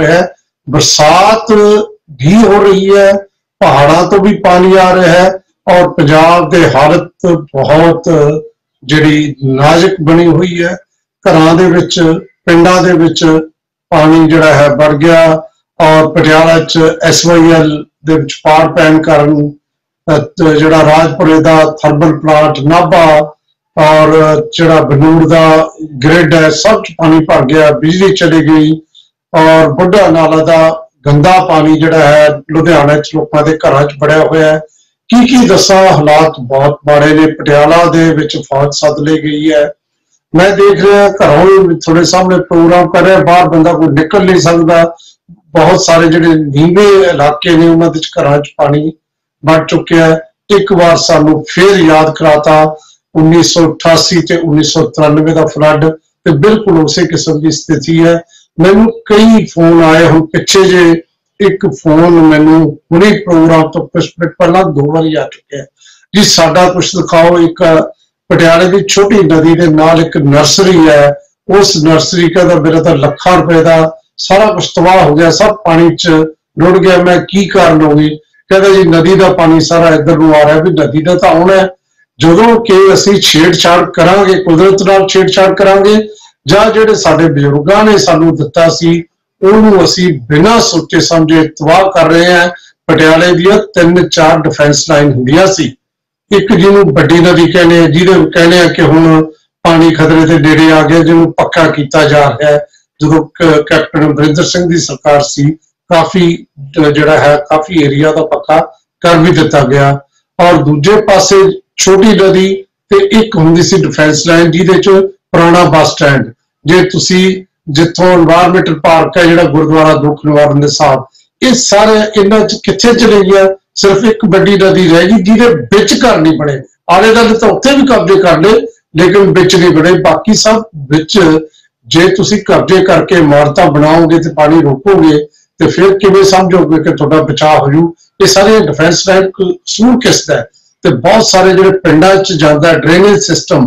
रहा है, बरसात भी हो रही है, पहाड़ों तो भी पानी आ रहा है और पंजाब की हालत बहुत जिहड़ी नाजुक बनी हुई है। घरां दे विच पिंडां दे विच पानी जिहड़ा है बढ़ गया और पटियाला च SYL दे विच पाड़ पैण कारण जिहड़ा राजपुरे दा थर्मल प्लांट नाभा और जिहड़ा बनूर दा ग्रिड है सब च पानी भर गया, बिजली चली गई और बुढ़ा नाला दा गंदा पानी जिहड़ा है लुधियाना च लोकां दे घरां च बड़िया होया है। की दसा, हालात बहुत माड़े ने। पटियाला दे विच फौज सद ली गई है। मैं देख रहा घरों थोड़े सामने प्रोग्राम कर रहा, बाहर बंदा कोई निकल नहीं सकता। बहुत सारे जिहड़े नीवे इलाके ने उन्हां दे घरां च पानी बढ़ चुकिया है। एक बार सानू फिर याद कराता 1988 ते 1993 का फ्लड, ते बिल्कुल उसी किस्म की स्थिति है। मैनू कई फोन आए, हुण पिछे जे एक फोन मैनू हुणे प्रोग्राम तो कुछ मिनट पहला 2 बारी आ चुके हैं जी, साडा कुछ दिखाओ। एक पटियाले की छोटी नदी के नाल एक नर्सरी है, उस नर्सरी का मेरा तो लाखों रुपए का सारा कुछ तबाह हो गया, सब पानी च रुड़ गया। मैं की कारण हो गई, कहता जी नदी का पानी सारा इधर नूं आ रहा है, भी नदी का तो आना है। जदों कि असीं छेड़छाड़ करांगे, कुदरत नाल छेड़छाड़ करांगे, जां जिहड़े साडे बजुर्गां ने सानू दित्ता सी ਉਹਨੂੰ ਅਸੀਂ बिना सोचे समझे तबाह कर रहे हैं। पटियाले ਦੀਆਂ 3-4 डिफेंस लाइन ਹੁੰਦੀਆਂ ਸੀ, एक ਜਿਹਨੂੰ ਵੱਡੀ ਨਦੀ कहने, ਜਿਹਦੇ कहने ਆ कि ਹੁਣ पानी खतरे के नेड़े आ गया, ਜਿਹਨੂੰ पक्का किया जा रहा है। जो कैप्टन अमरिंदर सिंह की सरकार सी, काफी जिहड़ा है काफी एरिया का पक्का कर भी दिता गया। और दूजे पासे छोटी नदी ते एक हुंदी सी डिफेंस लाइन, जिहदे च पुराना बस स्टैंड, जे तुसी जिथों एनवायरमेंटल पार्क है, जिहड़ा गुरुद्वारा दुख निवारण दे साहब, ये सारे इन्हां च कित्थे चले गया। सिर्फ एक बड़ी नदी रह गई जिहदे विच घर नहीं बने, आले दुआले तो उत्थे भी कब्जे कर ले लेकिन विच नहीं बने, बाकी सब विच। जे तुसी कब्जे करके इमारतां बनाओगे तो पानी रोकोगे तो फिर किवें समझोगे कि तुहाडा बचाव हो जू। ये सारे डिफेंस लाइन कसूर किसदा है? ते बहुत सारे जिहड़े पिंडां च जांदा ड्रेनेज सिस्टम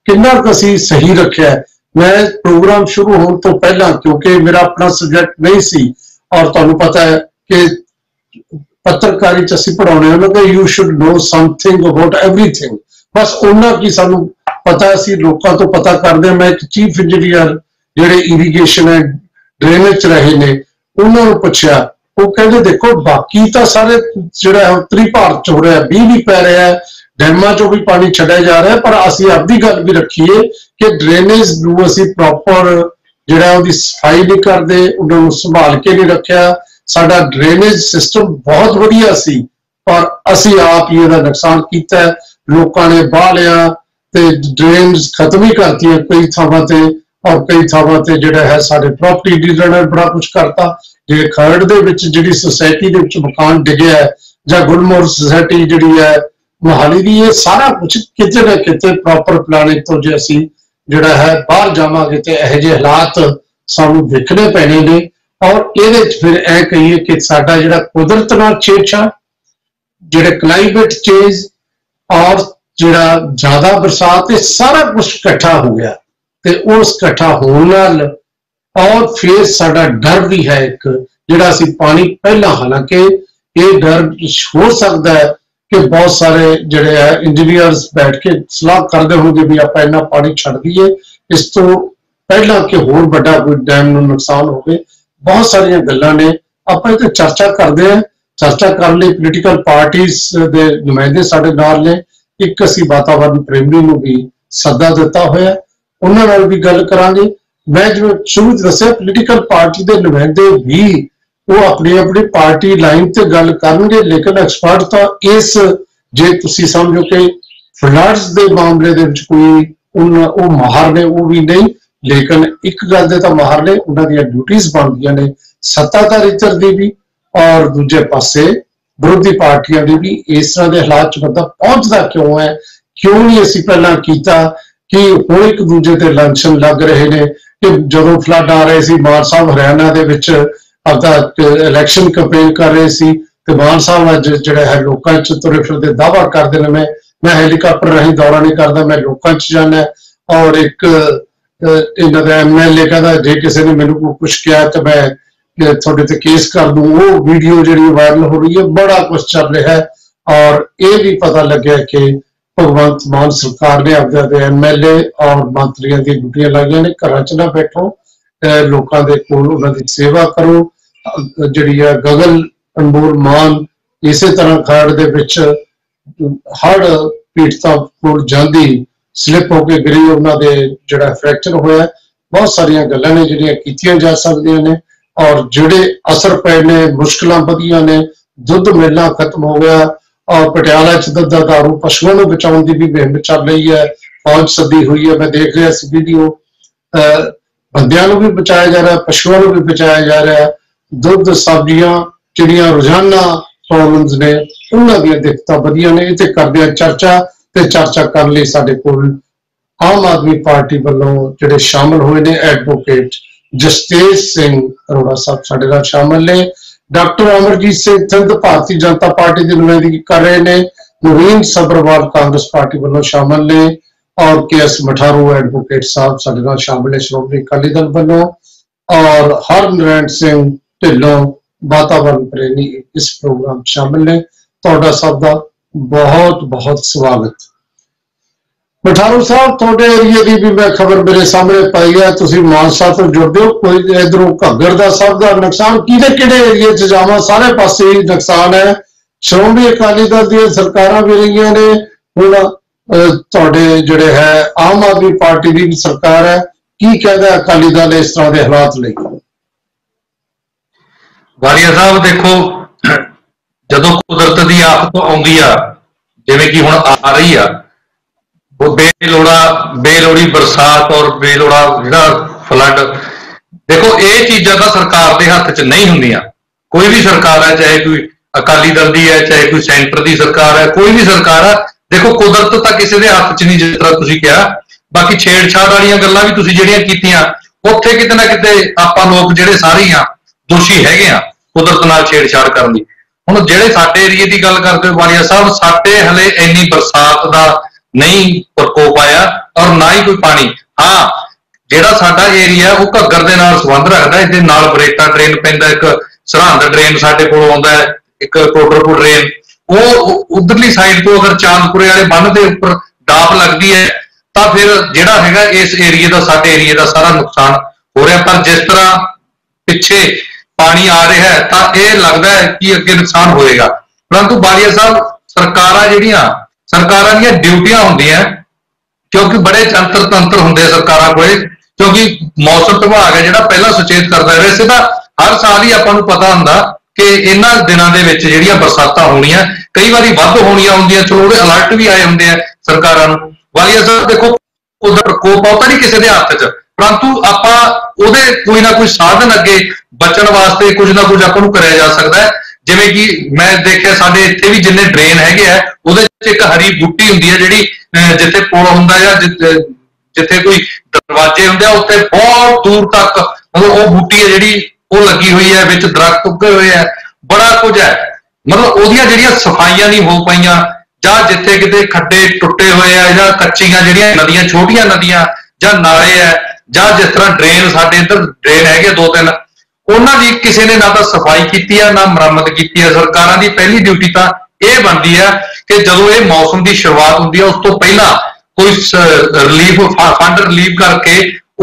किन्ना क असीं सही रखिया है। मैं प्रोग्राम शुरू होने तो पहला, क्योंकि मेरा अपना सब्जेक्ट नहीं सी और तुहानू पता है कि पत्रकारी च असीं पढ़ाउने उन्होंने कहा you should know something about everything, बस उन्ना की सानू पता सी लोगों तो पता करते। मैं एक चीफ इंजीनियर जिहड़े इरीगेशन है ड्रेनेज च रहे ने उन्होंने पूछा, वो कहते देखो बाकी तो सारे जिहड़ा उत्तरी भारत च हो रहा है, 20 भी पै रहा है, डैमां चों भी पानी छड्डिया जा रहा है, पर असीं अपनी गल भी रखीए कि ड्रेनेज नूं असीं प्रॉपर जिहड़ा उहदी सफाई नहीं करदे, उन्होंने संभाल के नहीं रखिया। साडा ड्रेनेज सिस्टम बहुत वधिया सी, पर असीं आप ही इहदा नुकसान कीता है। लोकां ने बाह लिया ते ड्रेन्स खत्म ही करती कई थावां ते, और कई थावां ते जिहड़ा है साडे प्रॉपर्टी डीलर ने बड़ा कुछ करता। जे खरड़ दे विच जिहड़ी सोसाइटी दे विच मकान डिग्गिया है, जां गुलमोहर सोसाइटी जिहड़ी है मोहाली दी, ये सारा कुछ किते ना किते प्रॉपर प्लानिंग तो जे असीं जिहड़ा है बाहर जावांगे ते इहो जिहे हालात सानू देखने पैणे ने। और इहदे च फिर ऐ कहिए कि साडा जिहड़ा कुदरत नाल छेड़छाड़, जिहड़े क्लाइमेट चेंज और जिहड़ा ज्यादा बरसात, ये सारा कुछ इकट्ठा हो गया ते उस इकट्ठा होण नाल और फिर साडा डर भी है एक जिहड़ा असीं पानी पहला, हालांकि ये डर हो सकता है कि बहुत सारे जिहड़े है इंजीनियर्स बैठ के सलाह करते होंगे भी आप इन्ना पानी छड्ड दईए इस तो पहला कि होर बड़ा कोई डैम नूं नुकसान होवे। बहुत सारिया गल्लां ने, आपां इत्थे चर्चा करदे हैं। चर्चा करने लई पोलीटिकल पार्टीज दे नुमाइंदे साडे नाल ने, एक असीं वातावरण प्रेमी नूं भी सद्दा दिता होया, उन्हां नाल भी गल करांगे। मैं जिवें शुरू च दस्सिया पोलीटिकल पार्टी दे नुमाइंदे भी वो अपनी अपनी पार्टी लाइन ते गल करनगे, लेकिन एक्सपर्ट तो इस जे तुसीं समझो कि फ्लड्स दे मामले दे विच कोई वो माहर ने, वो भी नहीं, लेकिन एक गल दे तो माहर ने, उन्हां दीयां ड्यूटीज बनदियां ने सत्ताधारी धਿਰ दी भी और दूजे पासे विरोधी पार्टियां दी भी। इस तरह के हालात च बंदा पहुंचदा क्यों है, क्यों नहीं असीं पहलां कीता कि हुण एक दूजे ते लंछन लग रहे ने कि जदों फ्लड आ रहे सी, मान साहब हरियाणा दे विच अपना इलैक्शन कैंपेन कर रहे सी ते मान साहब अज जिहड़ा है लोकां च तुरे फिरदे दावा करदे ने मैं हैलीकाप्टर राहीं दौरा नहीं करदा, मैं लोकां च जाना। और एक इन्हां दा MLA कहदा जे किसी ने मैनूं कुछ किया तो मैं कि थोड़े ते केस कर दूं, वो वीडियो जी वायरल हो रही है, बड़ा कुछ चल रहा है। और ये भी पता लगे कि भगवंत मान सरकार ने अपने MLA और मंत्रियों की ड्यूटियां लाइया ने, घर च ना बैठो, लोगों के कोल उन्हां दी सेवा करो। जिहड़ी है गगन अनमोल मान इसे तरह खरड़ दे विच हड़ पीड़ितां कोल जांदी स्लिप होके गिरी, उन्होंने जिहड़ा फ्रैक्चर होया, बहुत सारिया गल्लां ने जिहड़ियां कीतियां जा सकदियां ने। और जिहड़े असर पे ने, मुश्किलां वधियां ने, दुध मिलना खत्म हो गया, और पटियाला च दुध दा दारू पशुओं को बचाने की भी मुहिम चल रही है, फौज सदी हुई है। मैं देख रहा इस वीडियो, बंदियां को भी बचाया जा रहा है, पशुओं को भी बचाया जा रहा है। दुध, सब्जियां जिहड़ियां रोजाना प्रॉब्लम्स ने, उन्हां दी दिक्कतां वधियां ने। इत्थे करदे आ चर्चा, ते चर्चा करने लई साडे कोल आम आदमी पार्टी वालों जिहड़े शामिल होए ने, एडवोकेट जसतेज सिंह अरोड़ा साहब साडे नाल शामिल ने। डॉक्टर अमरजीत सिंह थिंद भारतीय जनता पार्टी की नुमाइंदगी कर रहे हैं। नवीन सब्रवाल कांग्रेस पार्टी वालों शामिल ने, और KS मठारू एडवोकेट साहब साडे नाल शामिल ने श्रोमणी अकाली दल वालों, और हरनारायण सिंह ढिल्लों वातावरण प्रेमी इस प्रोग्राम शामिल ने। तुहाडा सब दा बहुत बहुत स्वागत। मठारू साहब, थोड़े एरिए की भी मैं खबर मेरे सामने पाई है, तुसीं मानसा तो जुड़ते हो, कोई इधरों घग्गर का सब का नुकसान किहड़े एरिए च जावां, सारे पासे ही नुकसान है। श्रोमणी अकाली दल दी सरकारां भी रही ने, हुण तुहाडे जिहड़े है आम आदमी पार्टी की भी सरकार है, की कहदा अकाली दल इस तरह के हालात लई? वालिया साहब देखो, जदों कुदरत की आफत आउंदी आ, जिवें कि हुण आ रही आ, वो बेलोड़ी बरसात और बेलोड़ा जिहड़ा फ्लड, देखो ये चीज़ां तां सरकार के हत्थ च नहीं हुंदियां। कोई भी सरकार है, चाहे कोई अकाली दल दी है, चाहे कोई सेंटर की सरकार है, कोई भी सरकार है, देखो कुदरत तां किसी के हत्थ च नहीं, जिस तरह तुसीं कहा। बाकी छेड़छाड़ वालियां गल्लां भी तुसीं जिहड़ियां कीतियां, उत्थे किते ना किते आपां लोक जिहड़े सारे ही दोषी हैगे आ कुदरत नाल छेड़छाड़ करन दी। हुण जिहड़े साडे एरिए की गल करदे हो वालिया साहब, साडे हले इन्नी बरसात दा नहीं प्रकोप आया, और ना ही कोई पानी। हाँ, जिहड़ा साडा एरिया वो घग्गर दे नाल संबंध रखदा, इहदे नाल बरेटा ड्रेन पैंदा, एक सरहंद ड्रेन साडे कोल आउंदा है, एक कोटरपुर ड्रेन, वो उधरली साइड तो अगर चांदपुरे वाले बंन दे उपर डाप लगदी है, तां फिर जिहड़ा हैगा इस एरिए दा, साडे एरिए दा सारा नुकसान हो रहा। पर जिस तरह पिछे पानी आ रहा है, तां इह लगदा है कि अगे नुकसान होएगा। परंतु बालिया साहब, सरकारां जिहड़ियां सरकारां दी ड्यूटियां होंदियां, क्योंकि बड़े जंतर तंत्र होंदे सरकारां कोले, क्योंकि मौसम विभाग है जिहड़ा पहला सुचेत करदा है। वैसे तां हर साल ही आपां नूं पता हुंदा कि इन्हां दिनां दे विच जिहड़ियां बरसातां होणीਆਂ, कई वारी वध होणीਆਂ हुंदियां, चलो ਉਹਦੇ अलर्ट भी आए हुंदे आ सरकारां नूं। वालिया साहब देखो, ਉਹਦਾ प्रकोप आउंदा नहीं किसी के हत्थ च, परंतु आपां ਉਹਦੇ कोई ना कोई साधन अगे बचण वास्ते कुछ ना कुछ आपां नूं करिया जा सकदा है। जिवें कि मैं देखिया साडे इत्थे भी जिन्ने ड्रेन हैगे आ, ਉਹਦੇ च एक हरी बूटी हुंदी है जिहड़ी जिथे पुल हुंदा या जिथे कोई दरवाजे हुंदे आ, उत्थे बहुत दूर तक मतलब वो बूटी है जिहड़ी वो लगी हुई है, विच दरख्त उगे हुए है, बड़ा कुछ है। मतलब ਉਹਦੀਆਂ ਜਿਹੜੀਆਂ सफाइयां नहीं हो पाईयां, ਜਾਂ जिथे किते खड्डे टुटे हुए है, ਜਾਂ ਕੱਚੀਆਂ ਜਿਹੜੀਆਂ नदियां, छोटियां नदियां ਜਾਂ नाले है, ਜਾਂ जिस तरह ड्रेन साडे इधर ड्रेन हैगे 2-3, ਉਹਨਾਂ ਦੀ ਕਿਸੇ ने ना तो सफाई की है ना मुरम्मत की है। सरकारां दी पहली ड्यूटी तां ਇਹ बनती है कि जो ये मौसम की शुरुआत होती है, उस तो पहला कोई रिलीफ फंड रिलीव करके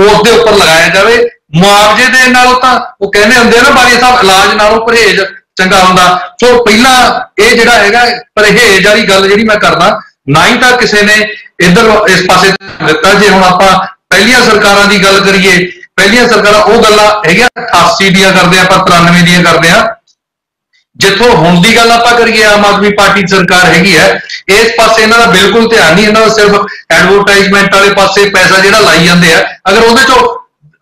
उसके उपर लगाया जाए। मुआवजे के नालों तां वो कहने होंगे ना बालिया साहब, इलाज नालों परहेज चंगा हुंदा। सो पहला ये जिहड़ा हैगा परहेज वाली गल जिहड़ी मैं करदा, ना ही तां किसी ने इधर इस पासे दिता। जे हुण आपां पहलियां सरकारां दी गल करिए, पहलियां सरकारां वो गल्लां हैगियां 88 दियां करदे आ, 93 दियां करदे आ। जिथों हुण दी गल आपां करिए, आम आदमी पार्टी सरकार हैगी है, इस पासे इन्हां दा बिल्कुल ध्यान नहीं, इन्हां दा सिर्फ एडवरटाइजमेंट वाले पासे पैसा जिहड़ा लाई जांदे आ। अगर उहदे चों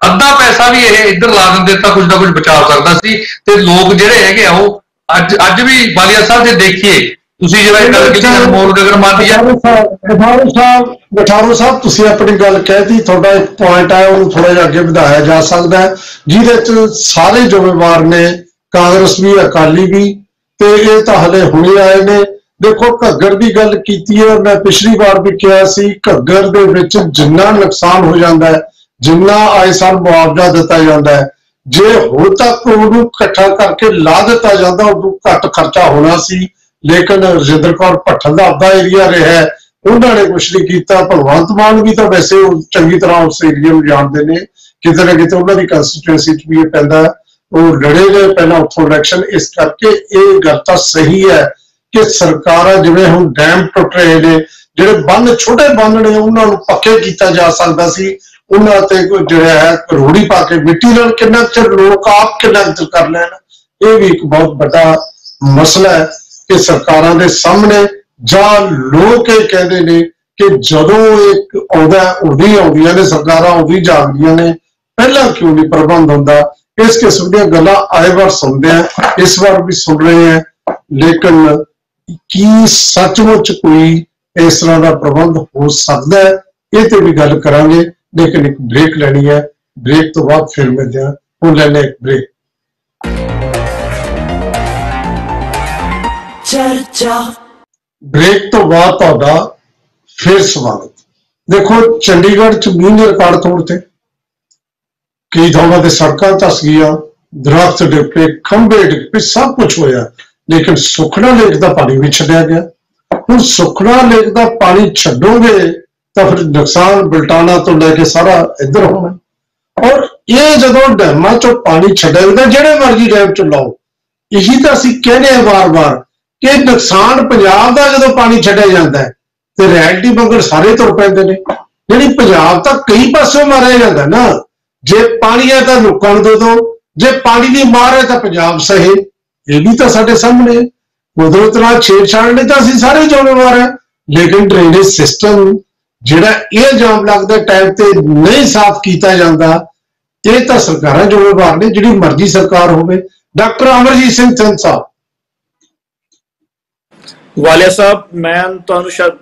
अद्धा पैसा भी ये इधर ला दिंदे तां कुछ ना कुछ बचा सकदा सी। ते लोक जिहड़े हैगे आ, वो अज भी वालिया साहब जे देखिए, तुसीं जिहड़ा गल कीती अनमोल गगन मानदी आ। मठारू साहब, तुसीं अपनी गल कहती, थोड़ा एक पॉइंट है उन्हें थोड़ा जिहा अगे वधाया जा सकदा है, जिहदे च सारे जिम्मेवार ने, कांग्रेस भी अकाली भी, ते ये तो हले हुणे आए ने। देखो घग्गर की गल की है, मैं पिछली बार भी कहा सी, घग्गर दे विच जिन्ना नुकसान हो जाता है, जिन्ना आए साल मुआवजा दिता जाता है, ਜੇ ਹੁਣ ਤੱਕ ਉਹਨੂੰ ਇਕੱਠਾ ਕਰਕੇ ਲਾ ਦਿੱਤਾ ਜਾਂਦਾ ਉਦੋਂ ਘੱਟ ਖਰਚਾ ਹੋਣਾ ਸੀ। ਲੇਕਿਨ ਰਜਿੰਦਰ ਕੌਰ ਭੱਠਲ ਦਾ ਆਪਦਾ ਏਰੀਆ ਰਿਹਾ, ਉਹਨਾਂ ਨੇ ਕੁਛ ਨਹੀਂ ਕੀਤਾ। ਭਗਵੰਤ ਮਾਨ ਵੀ ਤਾਂ ਵੈਸੇ ਉਹ ਚੰਗੀ ਤਰ੍ਹਾਂ ਉਸ ਏਰੀਏ ਨੂੰ ਜਾਣਦੇ ਨੇ, ਕਿਤੇ ਨਾ ਕਿਤੇ ਉਹਨਾਂ ਦੀ ਕੰਸਟੀਟੂਐਂਸੀ 'ਚ ਵੀ ਇਹ ਪੈਂਦਾ, ਉਹ ਲੜੇ ਗਏ ਪਹਿਲਾਂ ਉੱਥੋਂ ਇਲੈਕਸ਼ਨ। ਇਸ ਕਰਕੇ ਇਹ ਗੱਲ ਤਾਂ ਸਹੀ ਹੈ ਕਿ ਸਰਕਾਰਾਂ ਜਿਵੇਂ ਹੁਣ ਡੈਮ ਟੁੱਟ ਰਹੇ ਨੇ, ਜਿਹੜੇ ਬੰਨ ਛੋਟੇ ਬੰਨ ਨੇ ਉਹਨਾਂ ਨੂੰ ਪੱਕੇ ਕੀਤਾ ਜਾ ਸਕਦਾ ਸੀ, ਉਹਨਾਂ ਤੇ ਜਿਹੜਾ ਹੈ ਰੋੜੀ ਪਾ ਕੇ ਮਿੱਟੀ ਨਾਲ ਕਿੰਨਾ ਚਿਰ ਲੋਕ ਆਪ ਕਿੰਨਾ ਚਿਰ ਕਰ ਲੈਣ। ਇਹ ਵੀ ਇੱਕ ਬਹੁਤ ਵੱਡਾ ਮਸਲਾ ਹੈ ਕਿ ਸਰਕਾਰਾਂ ਦੇ ਸਾਹਮਣੇ, ਜਾਂ ਲੋਕ ਇਹ ਕਹਿੰਦੇ ਨੇ ਕਿ ਜਦੋਂ ਇੱਕ ਆਉਂਦਾ ਉਦੋਂ ਆਉਂਦੀਆਂ ਨੇ ਸਰਕਾਰਾਂ, ਉਦੋਂ ਜਾਗਦੀਆਂ ਨੇ, ਪਹਿਲਾਂ ਕਿਉਂ ਨਹੀਂ ਪ੍ਰਬੰਧ ਹੁੰਦਾ। ਇਸ ਕਿਸਮ ਦੀਆਂ ਗੱਲਾਂ ਆਏ ਵਾਰ ਸੁਣਦੇ ਆ, ਇਸ ਵਾਰ ਵੀ ਸੁਣ ਰਹੇ ਆ। ਲੇਕਿਨ ਕੀ ਸੱਚਮੁੱਚ ਕੋਈ ਇਸ ਤਰ੍ਹਾਂ ਦਾ ਪ੍ਰਬੰਧ ਹੋ ਸਕਦਾ ਹੈ, ਇਹ ਤੇ ਵੀ ਗੱਲ ਕਰਾਂਗੇ। ਲੇਕਿਨ ਇੱਕ ਬ੍ਰੇਕ ਲੈਣੀ ਹੈ, ਬ੍ਰੇਕ ਤੋਂ ਬਾਅਦ ਫਿਰ ਮਿਲਦੇ ਹਾਂ। ਹੁਣ ਲੈਣੇ ਇੱਕ ਬ੍ਰੇਕ। ਬ੍ਰੇਕ ਤੋਂ ਬਾਅਦ ਤੁਹਾਡਾ ਫਿਰ ਸਵਾਗਤ। ਦੇਖੋ, ਚੰਡੀਗੜ੍ਹ 'ਚ ਮੀਂਹ ਨੇ ਰਿਕਾਰਡ ਤੋੜਤੇ, ਕਈ ਥਾਵਾਂ ਤੇ ਸੜਕਾਂ ਧਸ ਗਈਆਂ, ਦਰਖਤ ਡਿੱਗ ਪਏ, ਖੰਭੇ ਡਿੱਗ ਪਏ, ਸਭ ਕੁਝ ਹੋਇਆ। ਲੇਕਿਨ ਸੁਖਨਾ ਲੇਕ ਦਾ ਪਾਣੀ ਵੀ ਛੱਡਿਆ ਗਿਆ। ਹੁਣ ਸੁਖਨਾ ਲੇਕ ਦਾ ਪਾਣੀ ਛੱਡੋਗੇ ਤਾਂ ਫਿਰ ਨੁਕਸਾਨ ਬਲਟਾਣਾ ਤੋਂ ਲੈ ਕੇ ਸਾਰਾ ਇੱਧਰ ਹੋਣਾ। ਔਰ ਇਹ ਜਦੋਂ ਡੈਮਾਂ ਚੋਂ ਪਾਣੀ ਛੱਡਿਆ ਜਾਂਦਾ, ਜਿਹੜੇ ਮਰਜ਼ੀ ਡੈਮ ਚ ਲਾਓ, ਇਹੀ ਤਾਂ ਅਸੀਂ ਕਹਿੰਦੇ ਆ ਵਾਰ-ਵਾਰ ਕਿ ਨੁਕਸਾਨ ਪੰਜਾਬ ਦਾ ਜਦੋਂ ਪਾਣੀ ਛੱਡਿਆ ਜਾਂਦਾ ਤੇ ਰੈਲਟੀ ਮੰਗਣ ਸਾਰੇ ਤੁਰ ਪੈਂਦੇ ਨੇ। ਜਿਹੜੀ ਪੰਜਾਬ ਤਾਂ ਕਈ ਪਾਸੋਂ ਮਾਰਿਆ ਜਾਂਦਾ ਨਾ, ਜੇ ਪਾਣੀ ਹੈ ਤਾਂ ਲੋਕਾਂ ਨੂੰ ਦੇ ਦਿਓ, ਜੇ ਪਾਣੀ ਦੀ ਮਾਰ ਹੈ ਤਾਂ ਪੰਜਾਬ ਸਹੇ। ਇਹ ਵੀ ਤਾਂ ਸਾਡੇ ਸਾਹਮਣੇ ਕੁਦਰਤ ਨਾਲ ਛੇੜਛਾੜ ਨੇ ਤਾਂ ਅਸੀਂ ਸਾਰੇ ਜ਼ਿੰਮੇਵਾਰ ਹਾਂ। ਲੇਕਿਨ ਡਰੇਨੇਜ ਸਿਸਟਮ ਜਿਹੜਾ ਇਹ ਇਲਜ਼ਾਮ ਲੱਗਦਾ ਟਾਈਮ ਤੇ ਨਹੀਂ ਸਾਫ਼ ਕੀਤਾ ਜਾਂਦਾ, ਇਹ ਤਾਂ ਸਰਕਾਰਾਂ ਜ਼ਿੰਮੇਵਾਰ ਨੇ, ਜਿਹੜੀ ਮਰਜ਼ੀ ਸਰਕਾਰ ਹੋਵੇ। ਡਾਕਟਰ ਅਮਰਜੀਤ ਸਿੰਘ ਚੰਦ ਸਾਹਿਬ। ਵਾਲਿਆ ਸਾਹਿਬ, ਮੈਂ ਤੁਹਾਨੂੰ ਸ਼ਾਇਦ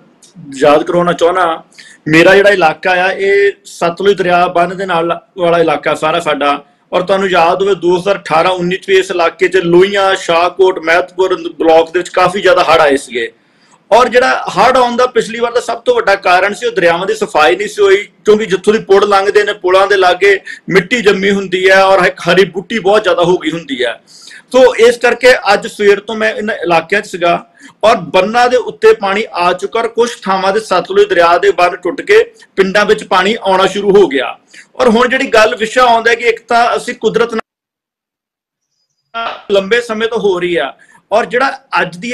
ਯਾਦ ਕਰਵਾਉਣਾ ਚਾਹੁੰਦਾ, ਮੇਰਾ ਜਿਹੜਾ ਇਲਾਕਾ ਆ ਇਹ ਸਤਲੁਜ ਦਰਿਆ ਬੰਨ ਦੇ ਨਾਲ ਵਾਲਾ ਇਲਾਕਾ ਸਾਰਾ ਸਾਡਾ। ਔਰ ਤੁਹਾਨੂੰ ਯਾਦ ਹੋਵੇ 2018-19 ਚ ਵੀ ਇਸ ਇਲਾਕੇ 'ਚ ਲੋਹੀਆਂ, ਸ਼ਾਹਕੋਟ, ਮਹਿਤਪੁਰ ਬਲਾਕ ਦੇ ਵਿੱਚ ਕਾਫੀ ਜ਼ਿਆਦਾ ਹੜ੍ਹ ਆਏ ਸੀਗੇ। ਔਰ ਜਿਹੜਾ ਹੜ੍ਹ ਆਉਣ ਦਾ ਪਿਛਲੀ ਵਾਰ ਦਾ ਸਭ ਤੋਂ ਵੱਡਾ ਕਾਰਨ ਸੀ ਉਹ ਦਰਿਆਵਾਂ ਦੀ ਸਫਾਈ ਨਹੀਂ ਸੀ ਹੋਈ, ਕਿਉਂਕਿ ਜਿੱਥੋਂ ਦੀ ਪੁਲ ਲੰਘਦੇ ਨੇ ਪੁਲਾਂ ਦੇ ਲਾਗੇ ਮਿੱਟੀ ਜੰਮੀ ਹੁੰਦੀ ਹੈ ਔਰ ਹਰੀ ਬੂਟੀ ਬਹੁਤ ਜ਼ਿਆਦਾ ਹੋ ਗਈ ਹੁੰਦੀ ਹੈ। ਸੋ ਇਸ ਕਰਕੇ ਅੱਜ ਸਵੇਰ ਤੋਂ ਮੈਂ ਇਹਨਾਂ ਇਲਾਕਿਆਂ 'ਚ ਸੀਗਾ ਔਰ ਬੰਨਾਂ ਦੇ ਉੱਤੇ ਪਾਣੀ ਆ ਚੁੱਕਾ। ਕੁਝ ਥਾਵਾਂ ਦੇ ਸਤਲੁਜ ਦਰਿਆ ਦੇ ਬੰਨ ਟੁੱਟ ਕੇ ਪਿੰਡਾਂ ਵਿੱਚ ਪਾਣੀ ਆਉਣਾ ਸ਼ੁਰੂ ਹੋ ਗਿਆ। ਔਰ ਹੁਣ ਜਿਹੜੀ ਗੱਲ ਵਿਸ਼ਾ ਆਉਂਦਾ ਕਿ ਇੱਕ ਤਾਂ ਅਸੀਂ ਕੁਦਰਤ ਨਾਲ ਲੰਬੇ ਸਮੇਂ ਤੋਂ ਹੋ ਰਹੀ ਆ, ਔਰ ਜਿਹੜਾ ਅੱਜ ਦੀ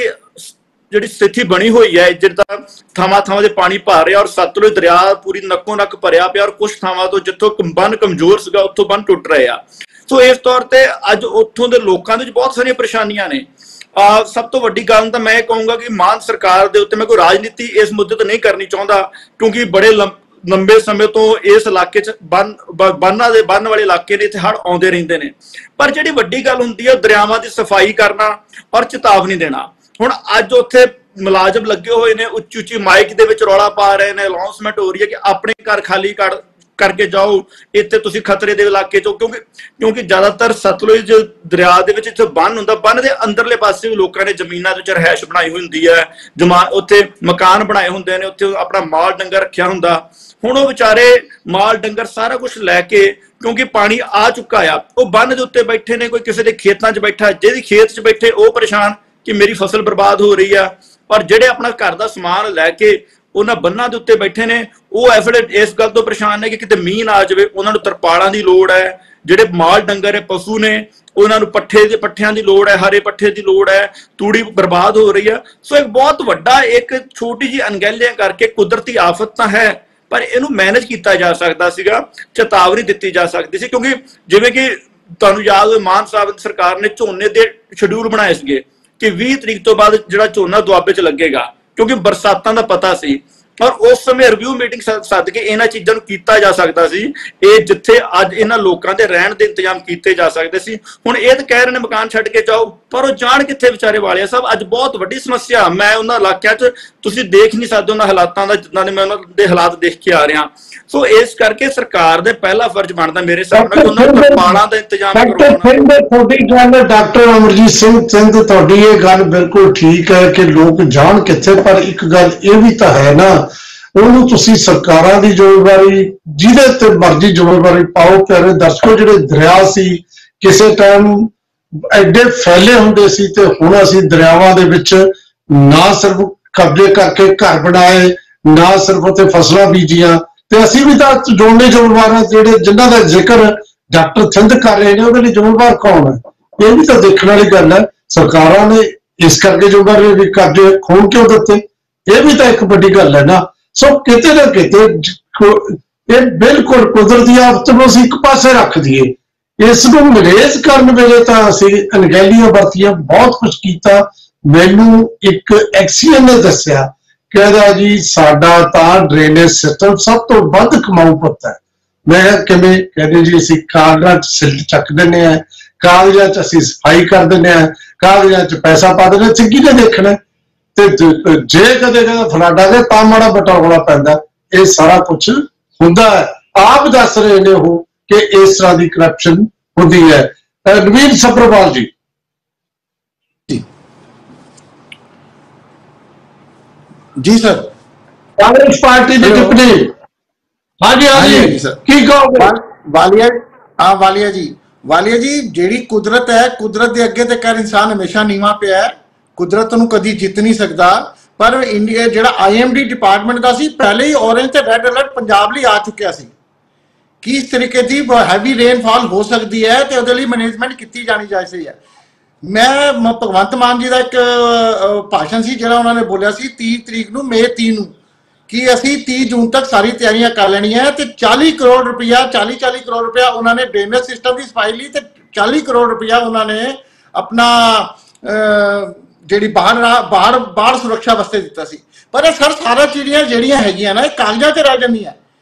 ਜਿਹੜੀ ਸਥਿਤੀ ਬਣੀ ਹੋਈ ਹੈ, ਜਿੱਦਾਂ ਥਾਵਾਂ ਦੇ ਪਾਣੀ ਭਰ ਰਿਹਾ ਔਰ ਸਤਲੁਜ ਦਰਿਆ ਪੂਰੀ ਨੱਕੋ ਨੱਕ ਭਰਿਆ ਪਿਆ, ਔਰ ਕੁਝ ਥਾਵਾਂ ਤੋਂ ਜਿੱਥੋਂ ਬੰਨ ਕਮਜ਼ੋਰ ਸੀਗਾ ਉੱਥੋਂ ਬੰਨ ਟੁੱਟ ਰਹੇ ਆ। ਸੋ ਇਸ ਤੌਰ ਤੇ ਅੱਜ ਉੱਥੋਂ ਦੇ ਲੋਕਾਂ ਦੇ ਵਿੱਚ ਬਹੁਤ ਸਾਰੀਆਂ ਪਰੇਸ਼ਾਨੀਆਂ ਨੇ। ਸਭ ਤੋਂ ਵੱਡੀ ਗੱਲ ਤਾਂ ਮੈਂ ਇਹ ਕਹੂੰਗਾ ਕਿ ਮਾਨ ਸਰਕਾਰ ਦੇ ਉੱਤੇ ਮੈਂ ਕੋਈ ਰਾਜਨੀਤੀ ਇਸ ਮੁੱਦੇ ਤੇ ਨਹੀਂ ਕਰਨੀ ਚਾਹੁੰਦਾ, ਕਿਉਂਕਿ ਬੜੇ ਲੰਬੇ ਸਮੇਂ ਤੋਂ ਇਸ ਇਲਾਕੇ 'ਚ ਬੰਨ ਵਾਲੇ ਇਲਾਕੇ ਨੇ, ਇੱਥੇ ਹੜ੍ਹ ਆਉਂਦੇ ਰਹਿੰਦੇ ਨੇ। ਪਰ ਜਿਹੜੀ ਵੱਡੀ ਗੱਲ ਹੁੰਦੀ ਹੈ ਦਰਿਆਵਾਂ ਦੀ ਸਫਾਈ ਕਰਨਾ ਔਰ ਚੇਤਾਵਨੀ ਦੇਣਾ। ਹੁਣ ਅੱਜ ਉੱਥੇ ਮੁਲਾਜ਼ਮ ਲੱਗੇ ਹੋਏ ਨੇ, ਉੱਚੀ ਉੱਚੀ ਮਾਈਕ ਦੇ ਵਿੱਚ ਰੌਲਾ ਪਾ ਰਹੇ ਨੇ, ਅਨਾਉਂਸਮੈਂਟ ਹੋ ਰਹੀ ਹੈ ਕਿ ਆਪਣੇ ਘਰ ਖਾਲੀ ਕਰਕੇ ਜਾਓ, ਇੱਥੇ ਤੁਸੀਂ ਖਤਰੇ ਦੇ ਇਲਾਕੇ 'ਚੋਂ, ਕਿਉਂਕਿ ਜ਼ਿਆਦਾਤਰ ਸਤਲੁਜ ਦਰਿਆ ਦੇ ਵਿੱਚ ਇੱਥੇ ਬੰਨ ਹੁੰਦਾ, ਬੰਨ ਦੇ ਅੰਦਰਲੇ ਪਾਸੇ ਵੀ ਲੋਕਾਂ ਨੇ ਜ਼ਮੀਨਾਂ ਦੇ ਵਿੱਚ ਰਹਿائش ਬਣਾਈ ਹੁੰਦੀ ਹੈ, ਉੱਥੇ ਮਕਾਨ ਬਣਾਏ ਹੁੰਦੇ ਨੇ, ਉੱਥੇ ਆਪਣਾ ਮਾਲ ਡੰਗਰ ਰੱਖਿਆ ਹੁੰਦਾ। ਹੁਣ ਉਹ ਵਿਚਾਰੇ ਮਾਲ ਡੰਗਰ ਸਾਰਾ ਕੁਝ ਲੈ ਕੇ, ਕਿਉਂਕਿ ਪਾਣੀ ਆ ਚੁੱਕਾ ਆ, ਉਹ ਬੰਨ ਦੇ ਉੱਤੇ ਬੈਠੇ ਨੇ, ਕੋਈ ਕਿਸੇ ਦੇ ਖੇਤਾਂ 'ਚ ਬੈਠਾ, ਜਿਹਦੀ ਖੇਤ 'ਚ ਬੈਠੇ ਉਹ ਪਰੇਸ਼ਾਨ ਕਿ ਮੇਰੀ ਫਸਲ ਬਰਬਾਦ ਹੋ ਰਹੀ ਆ, ਪਰ ਜਿਹੜੇ ਆਪਣਾ ਘਰ ਦਾ ਸਮਾਨ ਲੈ ਕੇ ਉਹਨਾਂ ਬੰਨਾਂ ਦੇ ਉੱਤੇ ਬੈਠੇ ਨੇ ਉਹ ਇਸ ਗੱਲ ਤੋਂ ਪਰੇਸ਼ਾਨ ਨੇ ਕਿ ਕਿਤੇ ਮੀਂਹ ਨਾ ਆ ਜਾਵੇ। ਉਹਨਾਂ ਨੂੰ ਤਰਪਾਲਾਂ ਦੀ ਲੋੜ ਹੈ, ਜਿਹੜੇ ਮਾਲ ਡੰਗਰ ਹੈ, ਪਸ਼ੂ ਨੇ, ਉਹਨਾਂ ਨੂੰ ਪੱਠਿਆਂ ਦੀ ਲੋੜ ਹੈ, ਹਰੇ ਪੱਠੇ ਦੀ ਲੋੜ ਹੈ, ਤੂੜੀ ਬਰਬਾਦ ਹੋ ਰਹੀ ਹੈ। ਸੋ ਇੱਕ ਬਹੁਤ ਵੱਡਾ, ਇੱਕ ਛੋਟੀ ਜਿਹੀ ਅਣਗਹਿਲੀਆਂ ਕਰਕੇ ਕੁਦਰਤੀ ਆਫਤ ਤਾਂ ਹੈ, ਪਰ ਇਹਨੂੰ ਮੈਨੇਜ ਕੀਤਾ ਜਾ ਸਕਦਾ ਸੀਗਾ, ਚੇਤਾਵਨੀ ਦਿੱਤੀ ਜਾ ਸਕਦੀ ਸੀ। ਕਿਉਂਕਿ ਜਿਵੇਂ ਕਿ ਤੁਹਾਨੂੰ ਯਾਦ ਹੋਵੇ ਮਾਨ ਸਾਹਿਬ ਸਰਕਾਰ ਨੇ ਝੋਨੇ ਦੇ ਸ਼ਡਿਊਲ ਬਣਾਏ ਸੀਗੇ ਕਿ 20 ਤਰੀਕ ਤੋਂ ਬਾਅਦ ਜਿਹੜਾ ਝੋਨਾ ਦੁਆਬੇ 'ਚ ਲੱਗੇਗਾ, ਕਿਉਂਕਿ ਬਰਸਾਤਾਂ ਦਾ ਪਤਾ ਸੀ। ਔਰ ਉਸ ਸਮੇਂ ਰਿਵਿਊ ਮੀਟਿੰਗ ਸੱਦ ਕੇ ਇਹਨਾਂ ਚੀਜ਼ਾਂ ਨੂੰ ਕੀਤਾ ਜਾ ਸਕਦਾ ਸੀ, ਇਹ ਜਿੱਥੇ ਅੱਜ ਇਹਨਾਂ ਲੋਕਾਂ ਦੇ ਰਹਿਣ ਦੇ ਇੰਤਜ਼ਾਮ ਕੀਤੇ ਜਾ ਸਕਦੇ ਸੀ। ਹੁਣ ਇਹ ਤਾਂ ਕਹਿ ਰਹੇ ਨੇ ਮਕਾਨ ਛੱਡ ਕੇ ਜਾਓ, ਪਰ ਉਹ ਜਾਣ ਕਿੱਥੇ ਵਿਚਾਰੇ ਵਾਲਿਆ ਸਾਹਿਬ। ਅੱਜ ਬਹੁਤ ਵੱਡੀ ਸਮੱਸਿਆ, ਮੈਂ ਉਹਨਾਂ ਇਲਾਕਿਆਂ 'ਚ ਤੁਸੀਂ ਦੇਖ ਨਹੀਂ ਸਕਦੇ ਉਹਨਾਂ ਹਾਲਾਤਾਂ ਦਾ, ਜਿੱਦਾਂ ਦੇ ਮੈਂ ਉਹਨਾਂ ਦੇ ਹਾਲਾਤ ਦੇਖ ਕੇ ਆ ਰਿਹਾ। ਸੋ ਇਸ ਕਰਕੇ ਸਰਕਾਰ ਦੇ ਪਹਿਲਾ ਫਰਜ਼ ਬਣਦਾ ਮੇਰੇ ਹਿਸਾਬ ਨਾਲ ਕਿ ਉਹਨਾਂ ਨੂੰ ਤਰਪਾਲਾਂ ਦਾ ਇੰਤਜ਼ਾਮ ਕਰਵਾਉਣਾ। ਡਾਕਟਰ ਅਮਰਜੀਤ ਸਿੰਘ ਚੰਦ, ਤੁਹਾਡੀ ਇਹ ਗੱਲ ਬਿਲਕੁਲ ਠੀਕ ਹੈ ਕਿ ਲੋਕ ਜਾਣ ਕਿੱਥੇ, ਪਰ ਇੱਕ ਗੱਲ ਇਹ ਵੀ ਤਾਂ ਹੈ ਨਾ, ਉਹਨੂੰ ਤੁਸੀਂ ਸਰਕਾਰਾਂ ਦੀ ਜ਼ਿੰਮੇਵਾਰੀ, ਜਿਹਦੇ ਤੇ ਮਰਜ਼ੀ ਜ਼ਿੰਮੇਵਾਰੀ ਪਾਓ। ਪਿਆਰੇ ਦਰਸ਼ਕੋ, ਜਿਹੜੇ ਦਰਿਆ ਸੀ ਕਿਸੇ ਟਾਈਮ ਐਡੇ ਫੈਲੇ ਹੁੰਦੇ ਸੀ ਤੇ ਹੁਣ ਅਸੀਂ ਦਰਿਆਵਾਂ ਦੇ ਵਿੱਚ ਨਾ ਸਿਰਫ ਕਬਜ਼ੇ ਕਰਕੇ ਘਰ ਬਣਾਏ, ਨਾ ਸਿਰਫ ਉੱਥੇ ਫਸਲਾਂ ਬੀਜੀਆਂ, ਤੇ ਅਸੀਂ ਵੀ ਤਾਂ ਜੋੜਨੇ ਜ਼ਿੰਮੇਵਾਰ ਹਾਂ। ਜਿਹੜੇ ਜਿਨ੍ਹਾਂ ਦਾ ਜ਼ਿਕਰ ਡਾਕਟਰ ਥਿੰਦ ਕਰ ਰਹੇ ਨੇ ਉਹਦੇ ਲਈ ਜ਼ਿੰਮੇਵਾਰ ਕੌਣ ਹੈ? ਇਹ ਵੀ ਤਾਂ ਦੇਖਣ ਵਾਲੀ ਗੱਲ ਹੈ। ਸਰਕਾਰਾਂ ਨੇ ਇਸ ਕਰਕੇ ਜ਼ਿੰਮੇਵਾਰ ਵੀ ਕਬਜ਼ੇ ਖੋਣ ਕਿਉਂ ਦਿੱਤੇ? ਇਹ ਵੀ ਤਾਂ ਇੱਕ ਵੱਡੀ ਗੱਲ ਹੈ ਨਾ। ਸੋ ਕਿਤੇ ਨਾ ਕਿਤੇ ਇਹ ਬਿਲਕੁਲ ਕੁਦਰਤੀ ਆਫਤ ਨੂੰ ਅਸੀਂ ਇੱਕ ਪਾਸੇ ਰੱਖ ਦਈਏ, ਇਸ ਨੂੰ ਮੈਨੇਜ ਕਰਨ ਵੇਲੇ ਤਾਂ ਅਸੀਂ ਅਣਗਹਿਲੀਆਂ ਵਰਤੀਆਂ, ਬਹੁਤ ਕੁਝ ਕੀਤਾ। ਮੈਨੂੰ ਇੱਕ ਐਕਸੀਅਨ ਨੇ ਦੱਸਿਆ, ਕਹਿੰਦਾ ਜੀ ਸਾਡਾ ਤਾਂ ਡਰੇਨੇਜ ਸਿਸਟਮ ਸਭ ਤੋਂ ਵੱਧ ਕਮਾਊ ਪੁੱਤ ਹੈ। ਮੈਂ ਕਿਹਾ ਕਿਵੇਂ? ਕਹਿੰਦੇ ਜੀ ਅਸੀਂ ਕਾਗਜ਼ਾਂ 'ਚ ਸਿਲਟ ਚੱਕ ਦਿੰਦੇ ਹਾਂ, ਕਾਗਜ਼ਾਂ 'ਚ ਅਸੀਂ ਸਫਾਈ ਕਰ ਦਿੰਦੇ ਹਾਂ, ਕਾਗਜ਼ਾਂ 'ਚ ਪੈਸਾ ਪਾ ਦਿੰਦੇ, ਚੰਗੀ ਨੇ ਦੇਖਣਾ। ਤੇ ਜੇ ਕਦੇ ਕਹਿੰਦਾ ਫਲੱਡ ਆ ਗਿਆ ਤਾਂ ਮਾੜਾ ਮੋਟਾ ਰੌਲਾ ਪੈਂਦਾ। ਇਹ ਸਾਰਾ ਕੁਝ ਹੁੰਦਾ ਹੈ। ਆਪ ਦੱਸ ਰਹੇ ਨੇ ਉਹ ਕਿ ਇਸ ਤਰ੍ਹਾਂ ਦੀ ਕਰਪਸ਼ਨ ਹੁੰਦੀ ਹੈ। ਨਵੀਨ ਸੱਭਰਵਾਲ ਜੀ। जी सर, कांग्रेस पार्टी की टिप्पणी। हाँ जी, हाँ जी सर, की कहोगे? वालिया, हाँ वालिया जी ਜਿਹੜੀ ਕੁਦਰਤ ਹੈ, ਕੁਦਰਤ ਦੇ ਅੱਗੇ ਤੇ ਕਰ ਇਨਸਾਨ ਹਮੇਸ਼ਾ ਨੀਵਾਂ ਪਿਆ ਹੈ। ਕੁਦਰਤ ਨੂੰ ਕਦੀ ਜਿੱਤ ਨਹੀਂ ਸਕਦਾ। ਪਰ ਇੰਡੀਆ ਜਿਹੜਾ IMD ਡਿਪਾਰਟਮੈਂਟ ਦਾ ਸੀ, ਪਹਿਲੇ ਹੀ ਔਰੇਂਜ ਤੇ ਰੈੱਡ ਅਲਰਟ ਪੰਜਾਬ ਲਈ ਆ ਚੁੱਕਿਆ ਸੀ। ਕਿਸ ਤਰੀਕੇ ਦੀ ਹੈਵੀ ਰੇਨਫਾਲ ਹੋ ਸਕਦੀ ਹੈ ਤੇ ਉਹਦੇ ਲਈ ਮੈਨੇਜਮੈਂਟ ਕੀਤੀ ਜਾਣੀ ਚਾਹੀਦੀ ਹੈ। ਮੈਂ ਭਗਵੰਤ ਮਾਨ ਜੀ ਦਾ ਇੱਕ ਭਾਸ਼ਣ ਸੀ ਜਿਹੜਾ ਉਹਨਾਂ ਨੇ ਬੋਲਿਆ ਸੀ 30 ਤਰੀਕ ਨੂੰ, ਮਈ 30 ਨੂੰ, ਕਿ ਅਸੀਂ 30 ਜੂਨ ਤੱਕ ਸਾਰੀ ਤਿਆਰੀਆਂ ਕਰ ਲੈਣੀਆਂ ਤੇ 40 ਕਰੋੜ ਰੁਪਇਆ 40 ਕਰੋੜ ਰੁਪਇਆ ਉਹਨਾਂ ਨੇ ਡਰੇਨੇਜ ਸਿਸਟਮ ਦੀ ਸਫਾਈ ਲਈ ਤੇ 40 ਕਰੋੜ ਰੁਪਇਆ ਉਹਨਾਂ ਨੇ ਆਪਣਾ ਜਿਹੜੀ ਬਾੜ ਸੁਰੱਖਿਆ ਵਾਸਤੇ ਦਿੱਤਾ ਸੀ। ਪਰ ਇਹ ਸਾਰਾ ਚੀਜ਼ਾਂ ਜਿਹੜੀਆਂ ਹੈਗੀਆਂ ਨਾ, ਇਹ ਕਾਗਜ਼ਾਂ 'ਤੇ ਰਹਿ ਜਾਂਦੀਆਂ।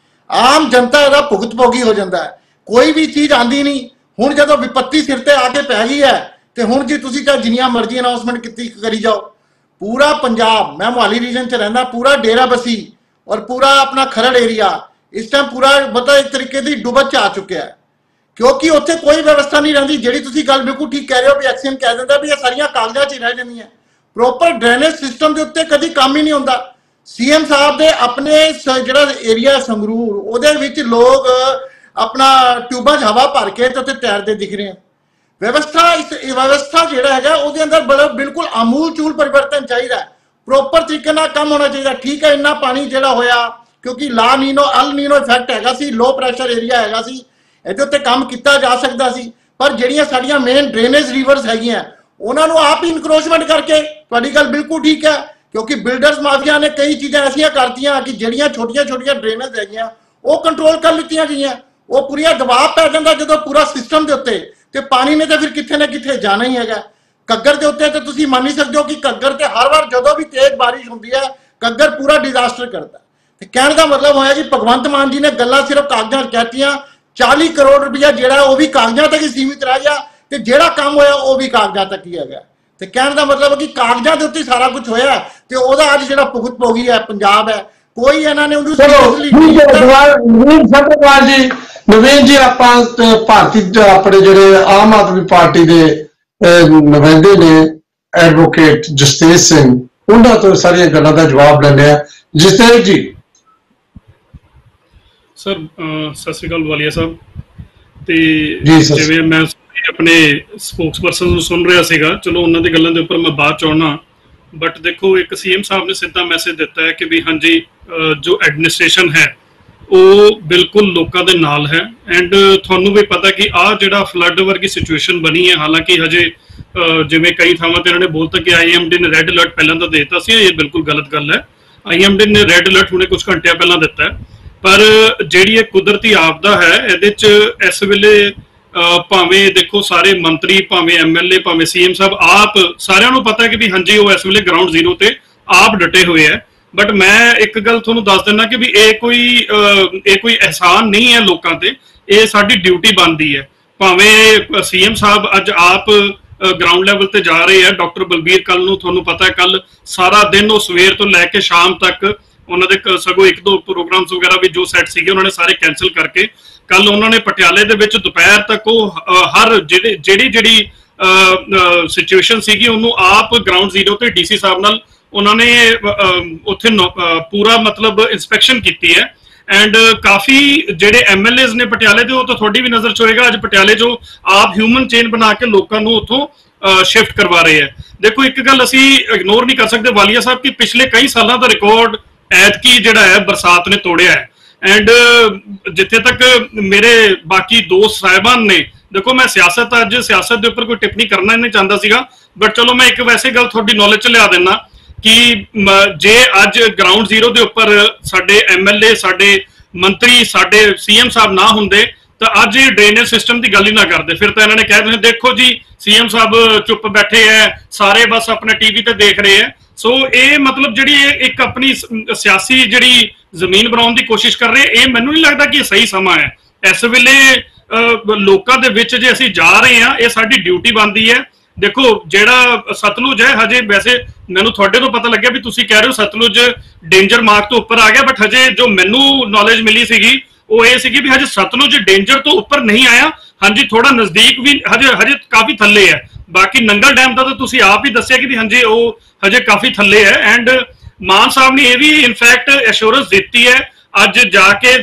ਆਮ ਜਨਤਾ ਇਹਦਾ ਭੁਗਤ ਭੋਗੀ ਹੋ ਜਾਂਦਾ ਹੈ। ਕੋਈ ਵੀ ਚੀਜ਼ ਆਂਦੀ ਨਹੀਂ। ਹੁਣ ਜਦੋਂ ਵਿਪੱਤੀ ਸਿਰ ਤੇ ਆ ਕੇ ਪੈ ਗਈ ਹੈ ਤੇ ਹੁਣ ਜੀ ਤੁਸੀਂ ਚਾਹੇ ਜਿੰਨੀਆਂ ਮਰਜ਼ੀ ਅਨਾਉਂਸਮੈਂਟ ਕੀਤੀ ਕਰੀ ਜਾਓ। ਪੂਰਾ ਪੰਜਾਬ, ਮੈਂ ਮੋਹਾਲੀ ਰੀਜਨ 'ਚ ਰਹਿੰਦਾ, ਪੂਰਾ ਡੇਰਾ ਬਸੀ ਔਰ ਪੂਰਾ ਆਪਣਾ ਖਰੜ ਏਰੀਆ ਇਸ ਟਾਈਮ ਪੂਰਾ ਮਤਲਬ ਇੱਕ ਤਰੀਕੇ ਦੀ ਡੁੱਬਤ 'ਚ ਆ ਚੁੱਕਿਆ ਹੈ, ਕਿਉਂਕਿ ਉੱਥੇ ਕੋਈ ਵਿਵਸਥਾ ਨਹੀਂ ਰਹਿੰਦੀ। ਜਿਹੜੀ ਤੁਸੀਂ ਗੱਲ ਬਿਲਕੁਲ ਠੀਕ ਕਹਿ ਰਹੇ ਹੋ ਵੀ ਐਕਸੀਅਨ ਕਹਿ ਦਿੰਦਾ ਵੀ ਇਹ ਸਾਰੀਆਂ ਕਾਗਜ਼ਾਂ 'ਚ ਹੀ ਰਹਿ ਜਾਂਦੀਆਂ। ਪ੍ਰੋਪਰ ਡਰੇਨੇਜ ਸਿਸਟਮ ਦੇ ਉੱਤੇ ਕਦੀ ਕੰਮ ਹੀ ਨਹੀਂ ਹੁੰਦਾ। CM ਸਾਹਿਬ ਦੇ ਆਪਣੇ ਜਿਹੜਾ ਏਰੀਆ ਸੰਗਰੂਰ, ਉਹਦੇ ਵਿੱਚ ਲੋਕ ਆਪਣਾ ਟਿਊਬਾਂ 'ਚ ਹਵਾ ਭਰ ਕੇ ਤੇ ਉੱਥੇ ਤੈਰਦੇ ਦਿਖ ਰਹੇ ਆ। ਵਿਵਸਥਾ ਜਿਹੜਾ ਹੈਗਾ ਉਹਦੇ ਅੰਦਰ ਬੜਾ ਬਿਲਕੁਲ ਆਮੂਲ ਚੂਲ ਪਰਿਵਰਤਨ ਚਾਹੀਦਾ ਹੈ। ਪ੍ਰੋਪਰ ਤਰੀਕੇ ਨਾਲ ਕੰਮ ਹੋਣਾ ਚਾਹੀਦਾ। ਠੀਕ ਹੈ, ਇੰਨਾ ਪਾਣੀ ਜਿਹੜਾ ਹੋਇਆ ਕਿਉਂਕਿ ਅਲ ਨੀਨੋ ਇਫੈਕਟ ਹੈਗਾ ਸੀ, ਲੋ ਪ੍ਰੈਸ਼ਰ ਏਰੀਆ ਹੈਗਾ ਸੀ, ਇਹਦੇ ਉੱਤੇ ਕੰਮ ਕੀਤਾ ਜਾ ਸਕਦਾ ਸੀ। ਪਰ ਜਿਹੜੀਆਂ ਸਾਡੀਆਂ ਮੇਨ ਡਰੇਨੇਜ ਰਿਵਰਸ ਹੈਗੀਆਂ ਉਹਨਾਂ ਨੂੰ ਆਪ ਹੀ ਇਨਕਰੋਚਮੈਂਟ ਕਰਕੇ, ਤੁਹਾਡੀ ਗੱਲ ਬਿਲਕੁਲ ਠੀਕ ਹੈ, ਕਿਉਂਕਿ ਬਿਲਡਰਸ ਮਾਫੀਆ ਨੇ ਕਈ ਚੀਜ਼ਾਂ ਐਸੀਆਂ ਕਰਤੀਆਂ ਕਿ ਜਿਹੜੀਆਂ ਛੋਟੀਆਂ ਡਰੇਨੇਜ ਹੈਗੀਆਂ ਉਹ ਕੰਟਰੋਲ ਕਰ ਲਿੱਤੀਆਂ ਗਈਆਂ। ਉਹ ਪੂਰਾ ਦਬਾਅ ਪੈ ਜਾਂਦਾ ਜਦੋਂ ਪੂਰਾ ਸਿਸਟਮ ਦੇ ਉੱਤੇ, ਤੇ ਪਾਣੀ ਨੇ ਤਾਂ ਫਿਰ ਕਿੱਥੇ ਨਾ ਕਿੱਥੇ ਜਾਣਾ ਹੀ ਹੈਗਾ। ਕੱਗਰ ਦੇ ਉੱਤੇ ਤਾਂ ਤੁਸੀਂ ਮੰਨ ਨਹੀਂ ਸਕਦੇ ਹੋ ਕਿ ਕੱਗਰ ਤੇ ਹਰ ਵਾਰ ਜਦੋਂ ਵੀ ਤੇਜ਼ ਬਾਰਿਸ਼ ਹੁੰਦੀ ਹੈ ਕੱਗਰ ਪੂਰਾ ਡਿਜ਼ਾਸਟਰ ਕਰਦਾ। ਤੇ ਕਹਿਣ ਦਾ ਮਤਲਬ ਹੋਇਆ ਜੀ ਭਗਵੰਤ ਮਾਨ ਜੀ ਨੇ ਗੱਲਾਂ ਸਿਰਫ ਕਾਗਜ਼ਾਂ 'ਚ ਕਹਿਤੀਆਂ। 40 ਕਰੋੜ ਰੁਪਇਆ ਜਿਹੜਾ ਉਹ ਵੀ ਕਾਗਜ਼ਾਂ ਤੱਕ ਹੀ ਸੀਮਿਤ ਰਹਿ ਗਿਆ ਤੇ ਜਿਹੜਾ ਕੰਮ ਹੋਇਆ ਉਹ ਵੀ ਕਾਗਜ਼ਾਂ ਤੱਕ ਹੀ ਹੈਗਾ। ਤੇ ਕਹਿਣ ਦਾ ਮਤਲਬ ਹੈ ਕਿ ਕਾਗਜ਼ਾਂ ਦੇ ਉੱਤੇ ਸਾਰਾ ਕੁਝ ਹੋਇਆ ਤੇ ਉਹਦਾ ਅੱਜ ਜਿਹੜਾ ਭੁਗਤ ਭੋਗੀ ਹੈ ਪੰਜਾਬ ਹੈ, ਕੋਈ ਇਹਨਾਂ ਨੇ ਉਹਨੂੰ ਨਵੀਨ ਜੀ, ਆਪਾਂ ਭਾਰਤੀ ਆਪਣੇ ਜਿਹੜੇ ਆਮ ਆਦਮੀ ਪਾਰਟੀ ਦੇ ਨੁਮਾਇੰਦੇ ਨੇ ਐਡਵੋਕੇਟ ਜਸਤੇਜ ਸਿੰਘ, ਉਹਨਾਂ ਤੋਂ ਸਾਰੀਆਂ ਗੱਲਾਂ ਦਾ ਜਵਾਬ ਲੈਂਦੇ ਆ। ਜਸਤੇਜ ਜੀ। ਸਰ ਸਤਿ ਸ਼੍ਰੀ ਅਕਾਲ ਵਾਲੀਆ ਸਾਹਿਬ। ਤੇ ਜਿਵੇਂ ਮੈਂ ਆਪਣੇ ਸਪੋਕਸਪਰਸਨ ਨੂੰ ਸੁਣ ਰਿਹਾ ਸੀਗਾ, ਚਲੋ ਉਹਨਾਂ ਦੀ ਗੱਲਾਂ ਦੇ ਉੱਪਰ ਮੈਂ ਬਾਅਦ ਚ ਆਉਣਾ। ਬਟ ਦੇਖੋ, ਇੱਕ CM ਸਾਹਿਬ ਨੇ ਸਿੱਧਾ ਮੈਸੇਜ ਦਿੱਤਾ ਹੈ ਕਿ ਵੀ ਹਾਂਜੀ ਜੋ ਐਡਮਿਨਿਸਟ੍ਰੇਸ਼ਨ ਹੈ ਉਹ ਬਿਲਕੁਲ ਲੋਕਾਂ ਦੇ ਨਾਲ ਹੈ। ਐਂਡ ਤੁਹਾਨੂੰ ਵੀ ਪਤਾ ਕਿ ਆਹ ਜਿਹੜਾ ਫਲੱਡ ਵਰਗੀ ਸਿਚੁਏਸ਼ਨ ਬਣੀ ਹੈ, ਹਾਲਾਂਕਿ ਹਜੇ ਜਿਵੇਂ ਕਈ ਥਾਵਾਂ ਤੇ ਇਹਨਾਂ ਨੇ ਬੋਲਤਾ ਕਿ IMD ਨੇ ਰੈੱਡ ਅਲਰਟ ਪਹਿਲਾਂ ਤਾਂ ਦੇ ਦਿੱਤਾ ਸੀ, ਇਹ ਬਿਲਕੁਲ ਗਲਤ ਗੱਲ ਹੈ। IMD ਨੇ ਰੈੱਡ ਅਲਰਟ ਹੁਣੇ ਕੁਝ ਘੰਟਿਆਂ ਪਹਿਲਾਂ ਦਿੱਤਾ ਹੈ। ਪਰ ਜਿਹੜੀ ਇਹ ਕੁਦਰਤੀ ਆਪਦਾ ਹੈ, ਇਹਦੇ 'ਚ ਇਸ ਵੇਲੇ ਭਾਵੇਂ ਦੇਖੋ ਸਾਰੇ ਮੰਤਰੀ, ਭਾਵੇਂ MLA, ਭਾਵੇਂ CM ਸਾਹਿਬ, ਆਪ ਸਾਰਿਆਂ ਨੂੰ ਪਤਾ ਕਿ ਵੀ ਹਾਂਜੀ ਉਹ ਇਸ ਵੇਲੇ ਗਰਾਊਂਡ ਜ਼ੀਰੋ ਤੇ ਆਪ ਡਟੇ ਹੋਏ ਹੈ। ਬਟ ਮੈਂ ਇੱਕ ਗੱਲ ਤੁਹਾਨੂੰ ਦੱਸ ਦਿੰਦਾ ਕਿ ਵੀ ਇਹ ਕੋਈ ਅਹਿਸਾਨ ਨਹੀਂ ਹੈ ਲੋਕਾਂ ਤੇ, ਇਹ ਸਾਡੀ ਡਿਊਟੀ ਬਣਦੀ ਹੈ। ਭਾਵੇਂ CM ਸਾਹਿਬ ਅੱਜ ਆਪ ਗਰਾਊਂਡ ਲੈਵਲ ਤੇ ਜਾ ਰਹੇ ਆ। ਡਾਕਟਰ ਬਲਬੀਰ ਕੱਲ ਨੂੰ ਤੁਹਾਨੂੰ ਪਤਾ ਕੱਲ ਸਾਰਾ ਦਿਨ ਉਹ ਸਵੇਰ ਤੋਂ ਲੈ ਕੇ ਸ਼ਾਮ ਤੱਕ ਉਹਨਾਂ ਦੇ ਸਗੋਂ 1-2 ਪ੍ਰੋਗਰਾਮਸ ਵਗੈਰਾ ਵੀ ਜੋ ਸੈੱਟ ਸੀਗੇ ਉਹਨਾਂ ਨੇ ਸਾਰੇ ਕੈਂਸਲ ਕਰਕੇ ਕੱਲ ਉਹਨਾਂ ਨੇ ਪਟਿਆਲੇ ਦੇ ਵਿੱਚ ਦੁਪਹਿਰ ਤੱਕ ਉਹ ਹਰ ਜਿਹੜੀ ਸਿਚੁਏਸ਼ਨ ਸੀਗੀ ਉਹਨੂੰ ਆਪ ਗਰਾਊਂਡ ਜ਼ੀਰੋ ਤੇ DC ਸਾਹਿਬ ਨਾਲ ਉਹਨਾਂ ਨੇ ਉੱਥੇ ਪੂਰਾ ਮਤਲਬ ਇੰਸਪੈਕਸ਼ਨ ਕੀਤੀ ਹੈ। ਐਂਡ ਕਾਫੀ ਜਿਹੜੇ MLAs ਨੇ ਪਟਿਆਲੇ ਦੇ, ਉਹ ਤਾਂ ਤੁਹਾਡੀ ਵੀ ਨਜ਼ਰ 'ਚ ਹੋਏਗਾ, ਅੱਜ ਪਟਿਆਲੇ ਜੋ ਆਪ ਹਿਊਮਨ ਚੇਨ ਬਣਾ ਕੇ ਲੋਕਾਂ ਨੂੰ ਉੱਥੋਂ ਸ਼ਿਫਟ ਕਰਵਾ ਰਹੇ ਹੈ। ਦੇਖੋ ਇੱਕ ਗੱਲ ਅਸੀਂ ਇਗਨੋਰ ਨਹੀਂ ਕਰ ਸਕਦੇ ਵਾਲੀਆ ਸਾਹਿਬ ਕਿ ਪਿਛਲੇ ਕਈ ਸਾਲਾਂ ਦਾ ਰਿਕਾਰਡ ਐਤਕੀ ਜਿਹੜਾ ਹੈ ਬਰਸਾਤ ਨੇ ਤੋੜਿਆ ਹੈ। ਐਂਡ ਜਿੱਥੇ ਤੱਕ ਮੇਰੇ ਬਾਕੀ ਦੋਸਤ ਸਾਹਿਬਾਨ ਨੇ, ਦੇਖੋ ਮੈਂ ਅੱਜ ਸਿਆਸਤ ਦੇ ਉੱਪਰ ਕੋਈ ਟਿੱਪਣੀ ਕਰਨਾ ਨਹੀਂ ਚਾਹੁੰਦਾ ਸੀਗਾ, ਬਟ ਚਲੋ ਮੈਂ ਇੱਕ ਵੈਸੇ ਗੱਲ ਤੁਹਾਡੀ ਨੌਲੇਜ 'ਚ ਲਿਆ ਦਿੰਦਾ ਕਿ ਜੇ ਅੱਜ ਗਰਾਊਂਡ ਜ਼ੀਰੋ ਦੇ ਉੱਪਰ ਸਾਡੇ MLA, ਸਾਡੇ ਮੰਤਰੀ, ਸਾਡੇ CM ਸਾਹਿਬ ਨਾ ਹੁੰਦੇ ਤਾਂ ਅੱਜ ਇਹ ਡਰੇਨੇਜ ਸਿਸਟਮ ਦੀ ਗੱਲ ਹੀ ਨਾ ਕਰਦੇ। ਫਿਰ ਤਾਂ ਇਹਨਾਂ ਨੇ ਕਹਿ ਦੇਣਾ ਦੇਖੋ ਜੀ CM ਸਾਹਿਬ ਚੁੱਪ ਬੈਠੇ ਹੈ, ਸਾਰੇ ਬਸ ਆਪਣੇ TV ਤੇ ਦੇਖ ਰਹੇ ਹੈ। ਸੋ ਇਹ ਮਤਲਬ ਜਿਹੜੀ ਇੱਕ ਆਪਣੀ ਸਿਆਸੀ ਜਿਹੜੀ ਜ਼ਮੀਨ ਬਣਾਉਣ ਦੀ ਕੋਸ਼ਿਸ਼ ਕਰ ਰਹੇ, ਇਹ ਮੈਨੂੰ ਨਹੀਂ ਲੱਗਦਾ ਕਿ ਇਹ ਸਹੀ ਸਮਾਂ ਹੈ। ਇਸ ਵੇਲੇ ਲੋਕਾਂ ਦੇ ਵਿੱਚ ਜੇ ਅਸੀਂ ਜਾ ਰਹੇ ਹਾਂ, ਇਹ ਸਾਡੀ ਡਿਊਟੀ ਬਣਦੀ ਹੈ। ਦੇਖੋ ਜਿਹੜਾ ਸਤਲੁਜ ਹੈ, ਹਜੇ ਵੈਸੇ ਮੈਨੂੰ ਤੁਹਾਡੇ ਤੋਂ ਪਤਾ ਲੱਗਿਆ ਵੀ ਤੁਸੀਂ ਕਹਿ ਰਹੇ ਹੋ ਸਤਲੁਜ ਡੇਂਜਰ ਮਾਰਕ ਤੋਂ ਉੱਪਰ ਆ ਗਿਆ, ਬਟ ਹਜੇ ਜੋ ਮੈਨੂੰ ਨੌਲੇਜ ਮਿਲੀ ਸੀਗੀ ਉਹ ਇਹ ਸੀਗੀ ਵੀ ਹਜੇ ਸਤਲੁਜ ਡੇਂਜਰ ਤੋਂ ਉੱਪਰ ਨਹੀਂ ਆਇਆ। ਹਾਂਜੀ ਥੋੜਾ ਨਜ਼ਦੀਕ ਵੀ ਹਜੇ ਕਾਫੀ ਥੱਲੇ ਹੈ। ਬਾਕੀ ਨੰਗਲ ਡੈਮ ਦਾ ਤਾਂ ਤੁਸੀਂ ਆਪ ਹੀ ਦੱਸਿਆ ਕਿ ਵੀ ਹਾਂਜੀ ਉਹ ਹਜੇ ਕਾਫੀ ਥੱਲੇ ਹੈ। ਐਂਡ ਮਾਨ ਸਾਹਿਬ ਨੇ ਇਹ ਵੀ ਇਨਫੈਕਟ ਐਸ਼ੋਰੈਂਸ ਦਿੱਤੀ ਹੈ ਅੱਜ ਜਾ ਕੇ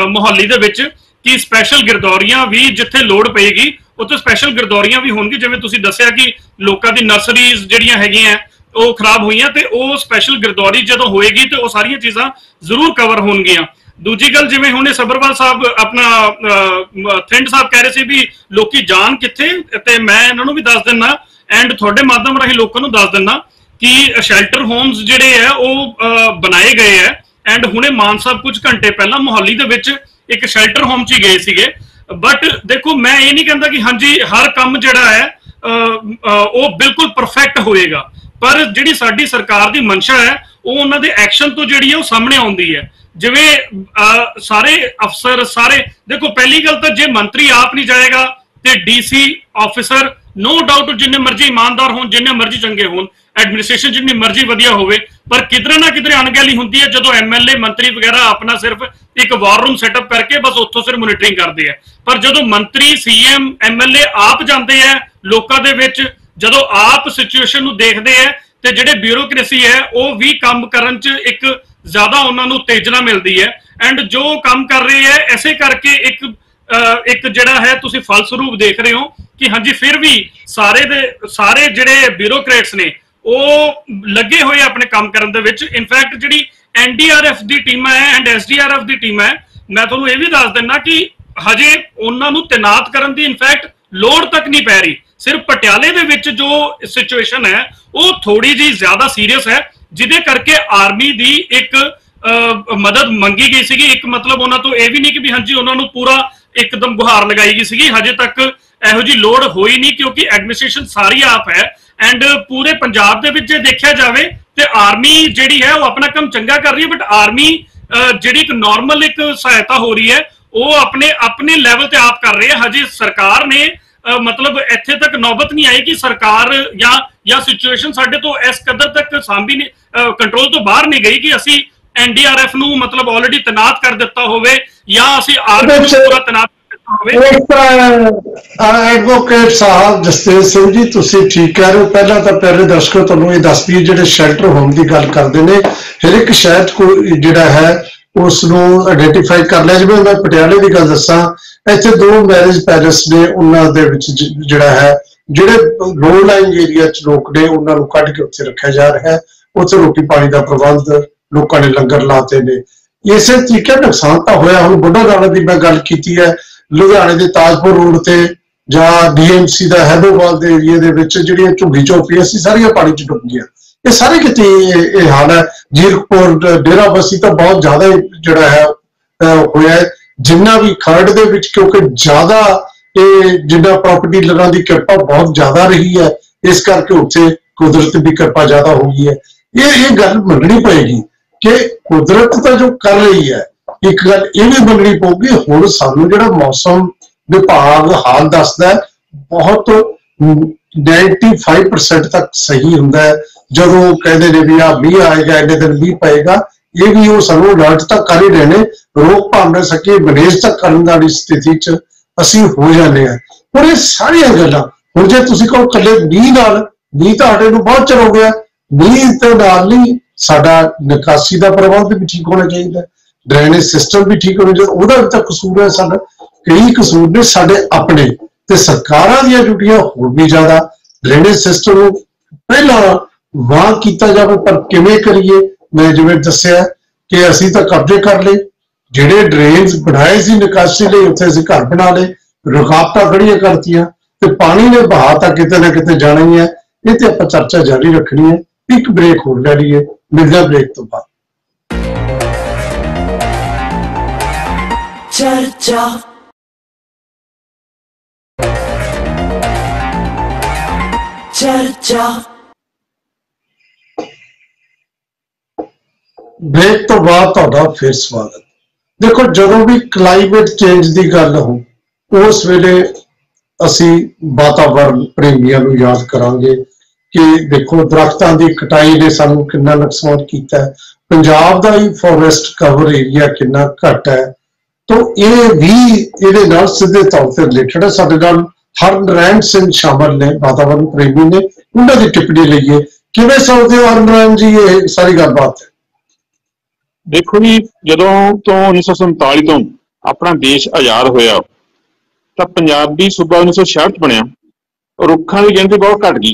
ਮੁਹਾਲੀ ਦੇ ਵਿੱਚ ਕਿ ਸਪੈਸ਼ਲ ਗਿਰਦੌਰੀਆਂ ਵੀ ਜਿੱਥੇ ਲੋੜ ਪਏਗੀ ਉੱਥੇ ਸਪੈਸ਼ਲ ਗਿਰਦੌਰੀਆਂ ਵੀ ਹੋਣਗੀ। ਜਿਵੇਂ ਤੁਸੀਂ ਦੱਸਿਆ ਕਿ ਲੋਕਾਂ ਦੀ ਨਰਸਰੀਜ਼ ਜਿਹੜੀਆਂ ਹੈਗੀਆਂ ਉਹ ਖਰਾਬ ਹੋਈਆਂ ਤੇ ਉਹ ਸਪੈਸ਼ਲ ਗਿਰਦੌਰੀ ਜਦੋਂ ਹੋਏਗੀ ਤੇ ਉਹ ਸਾਰੀਆਂ ਚੀਜ਼ਾਂ ਜ਼ਰੂਰ ਕਵਰ ਹੋਣਗੀਆਂ। ਦੂਜੀ ਗੱਲ ਜਿਵੇਂ ਹੁਣ ਸਬਰਵਾਲ ਸਾਹਿਬ ਆਪਣਾ ਥਿੰਡ ਸਾਹਿਬ ਕਹਿ ਰਹੇ ਸੀ ਵੀ ਲੋਕੀ ਜਾਣ ਕਿੱਥੇ, ਤੇ ਮੈਂ ਇਹਨਾਂ ਨੂੰ ਵੀ ਦੱਸ ਦਿੰਦਾ ਐਂਡ ਤੁਹਾਡੇ ਮਾਧਿਅਮ ਰਾਹੀਂ ਲੋਕਾਂ ਨੂੰ ਦੱਸ ਦਿੰਦਾ ਕਿ ਸ਼ੈਲਟਰ ਹੋਮਸ ਜਿਹੜੇ ਹੈ ਉਹ ਬਣਾਏ ਗਏ ਹੈ। ਐਂਡ ਹੁਣੇ ਮਾਨ ਸਾਹਿਬ ਕੁਝ ਘੰਟੇ ਪਹਿਲਾਂ ਮੁਹਾਲੀ ਦੇ ਵਿੱਚ ਇੱਕ ਸ਼ੈਲਟਰ ਹੋਮ 'ਚ ਹੀ ਗਏ ਸੀਗੇ। ਬਟ ਦੇਖੋ ਮੈਂ ਇਹ ਨਹੀਂ ਕਹਿੰਦਾ ਕਿ ਹਾਂਜੀ ਹਰ ਕੰਮ ਜਿਹੜਾ ਹੈ ਉਹ ਬਿਲਕੁਲ ਪਰਫੈਕਟ ਹੋਏਗਾ, ਪਰ ਜਿਹੜੀ ਸਾਡੀ ਸਰਕਾਰ ਦੀ ਮਨਸ਼ਾ ਹੈ ਉਹ ਉਹਨਾਂ ਦੇ ਐਕਸ਼ਨ ਤੋਂ ਜਿਹੜੀ ਹੈ ਉਹ ਸਾਹਮਣੇ ਆਉਂਦੀ ਹੈ। ਜਿਵੇਂ ਸਾਰੇ ਅਫਸਰ ਸਾਰੇ ਦੇਖੋ, ਪਹਿਲੀ ਗੱਲ ਤਾਂ ਜੇ ਮੰਤਰੀ ਆਪ ਨਹੀਂ ਜਾਏਗਾ ਤੇ DC ਆਫਿਸਰ ਨੋ ਡਾਊਟ ਜਿੰਨੇ ਮਰਜ਼ੀ ਇਮਾਨਦਾਰ ਹੋਣ, ਜਿੰਨੇ ਮਰਜ਼ੀ ਚੰਗੇ ਹੋਣ, ਐਡਮਿਨਿਸਟ੍ਰੇਸ਼ਨ ਜਿੰਨੀ ਮਰਜ਼ੀ ਵਧੀਆ ਹੋਵੇ, ਪਰ ਕਿਧਰੇ ਨਾ ਕਿਧਰੇ ਅਣਗਹਿਲੀ ਹੁੰਦੀ ਹੈ ਜਦੋਂ MLA ਮੰਤਰੀ ਵਗੈਰਾ ਆਪਣਾ ਸਿਰਫ ਇੱਕ ਵਾਰ ਰੂਮ ਸੈਟਅਪ ਕਰਕੇ ਬਸ ਉੱਥੋਂ ਸਿਰ ਮੋਨੀਟਰਿੰਗ ਕਰਦੇ ਆ। ਪਰ ਜਦੋਂ ਮੰਤਰੀ CM MLA ਆਪ ਜਾਂਦੇ ਆ ਲੋਕਾਂ ਦੇ ਵਿੱਚ, ਜਦੋਂ ਆਪ ਸਿਚੁਏਸ਼ਨ ਨੂੰ ਦੇਖਦੇ ਆ ਤੇ ਜਿਹੜੇ ਬਿਊਰੋਕ੍ਰੇਸੀ ਹੈ ਉਹ ਵੀ ਕੰਮ ਕਰਨ 'ਚ ਇੱਕ ਜ਼ਿਆਦਾ ਉਹਨਾਂ ਨੂੰ ਤੇਜ਼ਨਾ ਮਿਲਦੀ ਹੈ। ਐਂਡ ਜੋ ਕੰਮ ਕਰ ਰਹੇ ਹੈ ਐਸੇ ਕਰਕੇ ਇੱਕ ਜਿਹੜਾ ਹੈ ਤੁਸੀਂ ਫਲਸਰੂਪ ਦੇਖ ਰਹੇ ਹੋ ਕਿ ਹਾਂਜੀ ਫਿਰ ਵੀ ਸਾਰੇ ਜਿਹੜੇ ਬਿਊਰੋਕਰੇਟਸ ਨੇ ਉਹ ਲੱਗੇ ਹੋਏ ਆਪਣੇ ਕੰਮ ਕਰਨ ਦੇ ਵਿੱਚ। ਇਨਫੈਕਟ ਜਿਹੜੀ NDRF ਦੀ ਟੀਮਾਂ ਹੈ ਐਂਡ SDRF ਦੀ ਟੀਮ ਹੈ, ਮੈਂ ਤੁਹਾਨੂੰ ਇਹ ਵੀ ਦੱਸ ਦਿੰਦਾ ਕਿ ਹਜੇ ਉਹਨਾਂ ਨੂੰ ਤੈਨਾਤ ਕਰਨ ਦੀ ਇਨਫੈਕਟ ਲੋੜ ਤੱਕ ਨਹੀਂ ਪੈ ਰਹੀ। ਸਿਰਫ ਪਟਿਆਲੇ ਦੇ ਵਿੱਚ ਜੋ ਸਿਚੁਏਸ਼ਨ ਹੈ ਉਹ ਥੋੜੀ ਜਿਹੀ ਜ਼ਿਆਦਾ ਸੀਰੀਅਸ ਹੈ, ਜਿਹਦੇ ਕਰਕੇ ਆਰਮੀ ਦੀ ਇੱਕ ਮਦਦ ਮੰਗੀ ਗਈ ਸੀਗੀ। ਇੱਕ ਮਤਲਬ ਉਹਨਾਂ ਤੋਂ ਇਹ ਵੀ ਨਹੀਂ ਕਿ ਵੀ ਹਾਂਜੀ ਉਹਨਾਂ ਨੂੰ ਪੂਰਾ ਇੱਕਦਮ ਗੁਹਾਰ ਲਗਾਈ ਗਈ ਸੀਗੀ, ਹਜੇ ਤੱਕ ਇਹੋ ਜਿਹੀ ਲੋੜ ਹੋਈ ਨਹੀਂ ਕਿਉਂਕਿ ਐਡਮਿਨਿਸਟ੍ਰੇਸ਼ਨ ਸਾਰੀ ਆਪ ਹੈ। ਐਂਡ ਪੂਰੇ ਪੰਜਾਬ ਦੇ ਵਿੱਚ ਜੇ ਦੇਖਿਆ ਜਾਵੇ ਤੇ ਆਰਮੀ ਜਿਹੜੀ ਹੈ ਉਹ ਆਪਣਾ ਕੰਮ ਚੰਗਾ ਕਰ ਰਹੀ ਹੈ, ਬਟ ਆਰਮੀ ਜਿਹੜੀ ਇੱਕ ਨਾਰਮਲ ਇੱਕ ਸਹਾਇਤਾ ਹੋ ਰਹੀ ਹੈ ਉਹ ਆਪਣੇ ਲੈਵਲ ਤੇ ਆਪ ਕਰ ਰਹੀ ਹੈ। ਹਜੇ ਸਰਕਾਰ ਨੇ ਮਤਲਬ ਇੱਥੇ ਤੱਕ ਨੌਬਤ ਨਹੀਂ ਆਈ ਕਿ ਸਰਕਾਰ ਜਾਂ ਸਿਚੁਏਸ਼ਨ ਸਾਡੇ ਤੋਂ ਇਸ ਕਦਰ ਤੱਕ ਸਾਂਭੀ ਨਹੀਂ, ਕੰਟਰੋਲ ਤੋਂ ਬਾਹਰ ਨਹੀਂ ਗਈ ਕਿ ਅਸੀਂ NDRF ਨੂੰ ਮਤਲਬ ਆਲਰੇਡੀ ਤੈਨਾਤ ਕਰ ਦਿੱਤਾ ਹੋਵੇ ਜਾਂ ਅਸੀਂ ਆਰਮੀ ਨੂੰ ਪੂਰਾ ਤੈਨਾਤ ਐਡਵੋਕੇਟ ਸਾਹਿਬ ਜਸਤੇਜ ਸਿੰਘ ਜੀ, ਤੁਸੀਂ ਠੀਕ ਕਹਿ ਰਹੇ ਹੋ। ਪਹਿਲਾਂ ਤਾਂ ਪਿਆਰੇ ਦਰਸ਼ਕੋ ਤੁਹਾਨੂੰ ਇਹ ਦੱਸ ਦਈਏ ਜਿਹੜੇ ਸ਼ੈਲਟਰ ਹੋਮ ਦੀ ਗੱਲ ਕਰਦੇ ਨੇ, ਹਰ ਇੱਕ ਸ਼ਹਿਰ ਕੋਈ ਜਿਹੜਾ ਹੈ ਉਸ ਨੂੰ ਆਇਡੈਂਟੀਫਾਈ ਕਰ ਲਿਆ। ਜਿਵੇਂ ਮੈਂ ਪਟਿਆਲੇ ਦੀ ਗੱਲ ਦੱਸਾਂ, ਇੱਥੇ 2 ਮੈਰਿਜ ਪੈਲੇਸ ਨੇ, ਉਹਨਾਂ ਦੇ ਵਿੱਚ ਜਿਹੜਾ ਹੈ ਜਿਹੜੇ ਲੋ ਲਾਈਨ ਏਰੀਆ 'ਚ ਲੋਕ ਨੇ ਉਹਨਾਂ ਨੂੰ ਕੱਢ ਕੇ ਉੱਥੇ ਰੱਖਿਆ ਜਾ ਰਿਹਾ ਹੈ। ਉੱਥੇ ਰੋਟੀ ਪਾਣੀ ਦਾ ਪ੍ਰਬੰਧ, ਲੋਕਾਂ ਨੇ ਲੰਗਰ ਲਾਤੇ ਨੇ। ਇਸੇ ਤਰੀਕੇ ਨੁਕਸਾਨ ਤਾਂ ਹੋਇਆ। ਹੁਣ ਬੁੱਢਾ ਦਾਣਾ ਦੀ ਮੈਂ ਗੱਲ ਕੀਤੀ ਹੈ, ਲੁਧਿਆਣੇ ਦੇ ਤਾਜਪੁਰ ਰੋਡ ਤੇ ਜਾਂ DMC ਦਾ ਹੈਦੋਵਾਲ ਦੇ ਏਰੀਆ ਦੇ ਵਿੱਚ ਜਿਹੜੀਆਂ ਝੁੱਗੀ ਝੋਪੜੀਆਂ ਸੀ ਸਾਰੀਆਂ ਪਾਣੀ 'ਚ ਡੁੱਬ ਗਈਆਂ। ਇਹ ਸਾਰੇ ਕਿਤੇ ਇਹ ਹਾਲ ਹੈ। ਜੀਰਕਪੁਰ, ਡੇਰਾ ਬੱਸੀ ਤਾਂ ਬਹੁਤ ਜ਼ਿਆਦਾ ਜਿਹੜਾ ਹੈ ਹੋਇਆ। ਜਿੰਨਾ ਵੀ ਖਰੜ ਦੇ ਵਿੱਚ ਕਿਉਂਕਿ ਜ਼ਿਆਦਾ ਇਹ ਜਿੰਨਾ ਪ੍ਰਾਪਰਟੀ ਡੀਲਰਾਂ ਦੀ ਕਿਰਪਾ ਬਹੁਤ ਜ਼ਿਆਦਾ ਰਹੀ ਹੈ, ਇਸ ਕਰਕੇ ਉੱਥੇ ਕੁਦਰਤ ਦੀ ਕਿਰਪਾ ਜ਼ਿਆਦਾ ਹੋ ਗਈ ਹੈ। ਇਹ ਗੱਲ ਮੰਨਣੀ ਪਏਗੀ ਕਿ ਕੁਦਰਤ ਤਾਂ ਜੋ ਕਰ ਰਹੀ ਹੈ। ਇੱਕ ਗੱਲ ਇਹ ਵੀ ਮੰਨਣੀ ਪਊਗੀ, ਹੁਣ ਸਾਨੂੰ ਜਿਹੜਾ ਮੌਸਮ ਵਿਭਾਗ ਹਾਲ ਦੱਸਦਾ ਬਹੁਤ 95% ਤੱਕ ਸਹੀ ਹੁੰਦਾ ਹੈ। ਜਦੋਂ ਕਹਿੰਦੇ ਨੇ ਵੀ ਮੀਂਹ ਆਏਗਾ, ਇੰਨੇ ਦਿਨ ਮੀਂਹ ਪਏਗਾ, ਇਹ ਵੀ ਉਹ ਸਾਨੂੰ ਅਲਰਟ ਤੱਕ ਕਰ ਹੀ ਰਹੇ ਨੇ। ਰੋਕ ਭਾਵ ਨਾ ਸਕੇ ਮੈਨੇਜ ਤੱਕ ਕਰਨ ਵਾਲੀ ਸਥਿਤੀ 'ਚ ਅਸੀਂ ਹੋ ਜਾਂਦੇ ਹਾਂ। ਹੁਣ ਇਹ ਸਾਰੀਆਂ ਗੱਲਾਂ ਹੁਣ ਜੇ ਤੁਸੀਂ ਕਹੋ ਇਕੱਲੇ ਮੀਂਹ ਨਾਲ, ਮੀਂਹ ਤੁਹਾਡੇ ਨੂੰ ਬਹੁਤ ਚਿਰ ਹੋ ਗਿਆ, ਮੀਂਹ ਦੇ ਨਾਲ ਨਹੀਂ ਸਾਡਾ ਨਿਕਾਸੀ ਦਾ ਪ੍ਰਬੰਧ ਵੀ ਠੀਕ ਹੋਣਾ ਚਾਹੀਦਾ। ड्रेनेज सिस्टम भी ठीक होना चाहिए, ਉਹਦਾ भी तो कसूर है साडा। कई कसूर ने साडे अपने ते सरकारां ਦੀਆਂ ड्यूटियां होर भी ज्यादा। ड्रेनेज सिस्टम ਨੂੰ ਪਹਿਲਾਂ ਵਾਹ ਕੀਤਾ ਜਾਵੇ, ਪਰ ਕਿਵੇਂ ਕਰੀਏ? मैं जिवें दस्सिया कि असीं तां कब्जे कर लए, ਜਿਹੜੇ ਡਰੇਨਸ ਬਣਾਏ ਸੀ ਨਿਕਾਸੀ ਲਈ ਉੱਥੇ ਅਸੀਂ ਘਰ ਬਣਾ ਲਏ, ਰੁਕਾਵਟਾਂ ਖੜੀਆਂ ਕਰਤੀਆਂ ਤੇ ਪਾਣੀ ਨੇ ਬਹਾ ਤਾਂ ਕਿਤੇ ਨਾ ਕਿਤੇ ਜਾਣਾ ਹੀ ਹੈ। ਇਹ ਤੇ ਆਪਾਂ ਚਰਚਾ ਜਾਰੀ ਰੱਖਣੀ ਹੈ। ਇੱਕ ਬ੍ਰੇਕ ਹੋਰ ਲੈ ਲਈਏ, ਮਿਲਦਾ ਬ੍ਰੇਕ ਤੋਂ ਬਾਅਦ। ਚਰਚਾ ਚਰਚਾ ब्रेक तो बाद तुहाडा फिर स्वागत। देखो, जदों भी क्लाइमेट चेंज की गल हो उस वेले असी वातावरण प्रेमियों को याद करांगे कि देखो दरख्तां की कटाई ने सानू कितना नुकसान किया है। पंजाब का ही फॉरेस्ट कवर एरिया कितना घट है, तो ये भी इहदे नाल सीधे तौर पर रिलेटेड है। साडे नाल हरनरैन सिंह शामिल ने, वातावरण प्रेमी ने, उन्हां दी टिप्पणी लईए। किवें सोचदे हो हरनरैन जी ये सारी गलबात है? देखो जी, जदों तो 1947 तो अपना देश आजाद होया तो पंजाबी सूबा 1966 बनया, रुखां की गिनती बहुत घट गई।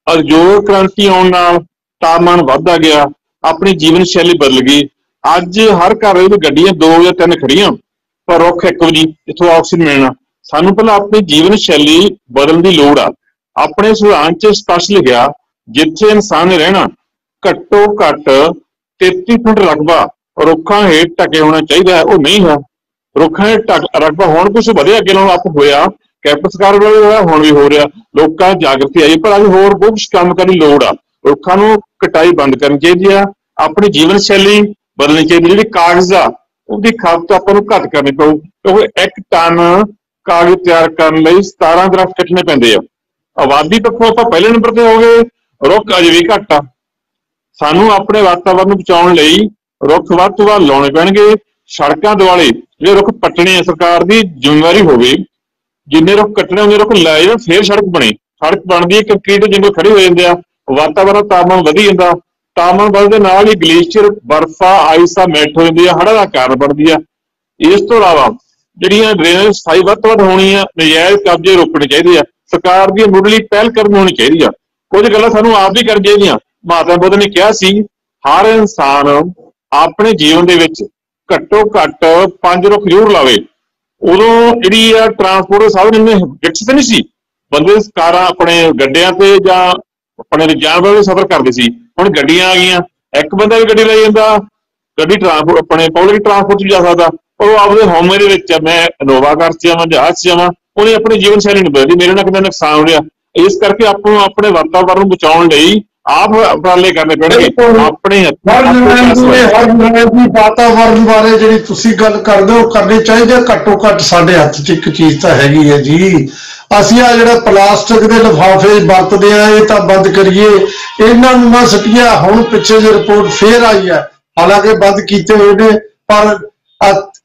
औद्योगिक क्रांति आउण नाल तापमान वधदा गया, अपनी जीवन शैली बदल गई। अज हर घर में गड्डियां 2 या 3 खड़ियां, पर रुख एक जी जिथों ऑक्सीजन मिलना। सानू पहला अपनी जीवन शैली बदलने की लोड़ आ। अपने संविधान च स्पष्ट लिखिया जिथे इंसान ने रहना घट्टो घट 33 फुट रकबा रुखां हेठ ढके होना चाहिए, वो नहीं है। रुखां हेठ रकबा होने कुछ वधिया अगे नालों अप होया, कैबिनेट सरकार वाले होया, हुण भी हो रहा, लोकां जागृति आई, पर अभी होर बहुत कुछ काम करने की लोड़ आ। रुखां नूं कटाई बंद करनी चाहिए, अपनी जीवन शैली बदलनी चाहिए। जिहड़ी कागज़ आ उसकी खपत आपां नूं घट करनी पऊ, क्योंकि 1 टन कागज़ तैयार करने लई 17 दरख्त कट्टने पैंदे आ। आबादी पक्षों आपां पहले नंबर ते हो गए, रुख अजे भी घट आ। सानू अपने वातावरण नूं बचाउण लई रुख वध तों वध लाउणे पैणगे। सड़कां दुआले जिहड़े रुख पट्टणे सरकार की जिम्मेवारी होवे, जिन्ने रुख कट्टणे उन्ने रुख लाए जाण, फिर सड़क बने। सड़क बनदी है, कंक्रीट जंगल खड़े हो जांदे आ, वातावरण तापमान वधी जांदा। तापमान वधदे नाल ही ग्लेशियर बर्फा आइसा मैल्ट हो जांदी है, हड़ां दा कारण बनदी है। इस तों इलावा जिहड़ियां ड्रेनेज सफाई वध तों वध होणी है, नजायज़ कब्जे रोकणे चाहीदे आ। सरकार दी मुੱਢਲੀ पहल करनी होनी चाहिए। कुछ गल्लां सानू आप भी करनी चाहिए। महात्मा बुद्ध ने कहा सी हर इंसान अपने जीवन दे विच घट्टो घट 5 रुख जरूर लावे। उदों जिहड़ी आ ट्रांसपोर्ट साधन इन्ने विकसित नहीं सी, बंदे कारां अपने गड्डियां ते जां अपने जानवर सफर करदे सी। हुण गड्डियां आ गईयां, एक बंदा भी गड्डी लाई जांदा, गड्डी ट्रांसपोर्ट अपने पब्लिक ट्रांसपोर्ट जा सकदा, पर वो आपदे होमे दे विच मैं इनोवा कार च जावां, जहाज च जावां, उहने अपनी जीवन शैली नहीं बदलदी, मेरे नाल कितना नुकसान हो रहा। इस करके आपां अपने वातावरण बचाउण लई आप उपराले करने पैणगे। अपने वातावरण बारे जिहड़ी तुसीं गल करदे हो करनी चाहिए। घट्टो घट साडे हत्थ च एक चीज तां हैगी है जी, ਅਸੀਂ ਆ ਜਿਹੜਾ ਪਲਾਸਟਿਕ ਦੇ ਲਿਫਾਫੇ ਵਰਤਦੇ ਆ ਇਹ ਤਾਂ ਬੰਦ ਕਰੀਏ, ਇਹਨਾਂ ਨੂੰ ਨਾ ਸਟੀਆ। ਹੁਣ ਪਿੱਛੇ ਜੇ ਰਿਪੋਰਟ ਫੇਰ ਆਈ ਹੈ, ਹਾਲਾਂਕਿ ਬੰਦ ਕੀਤੇ ਹੋਏ ਨੇ, ਪਰ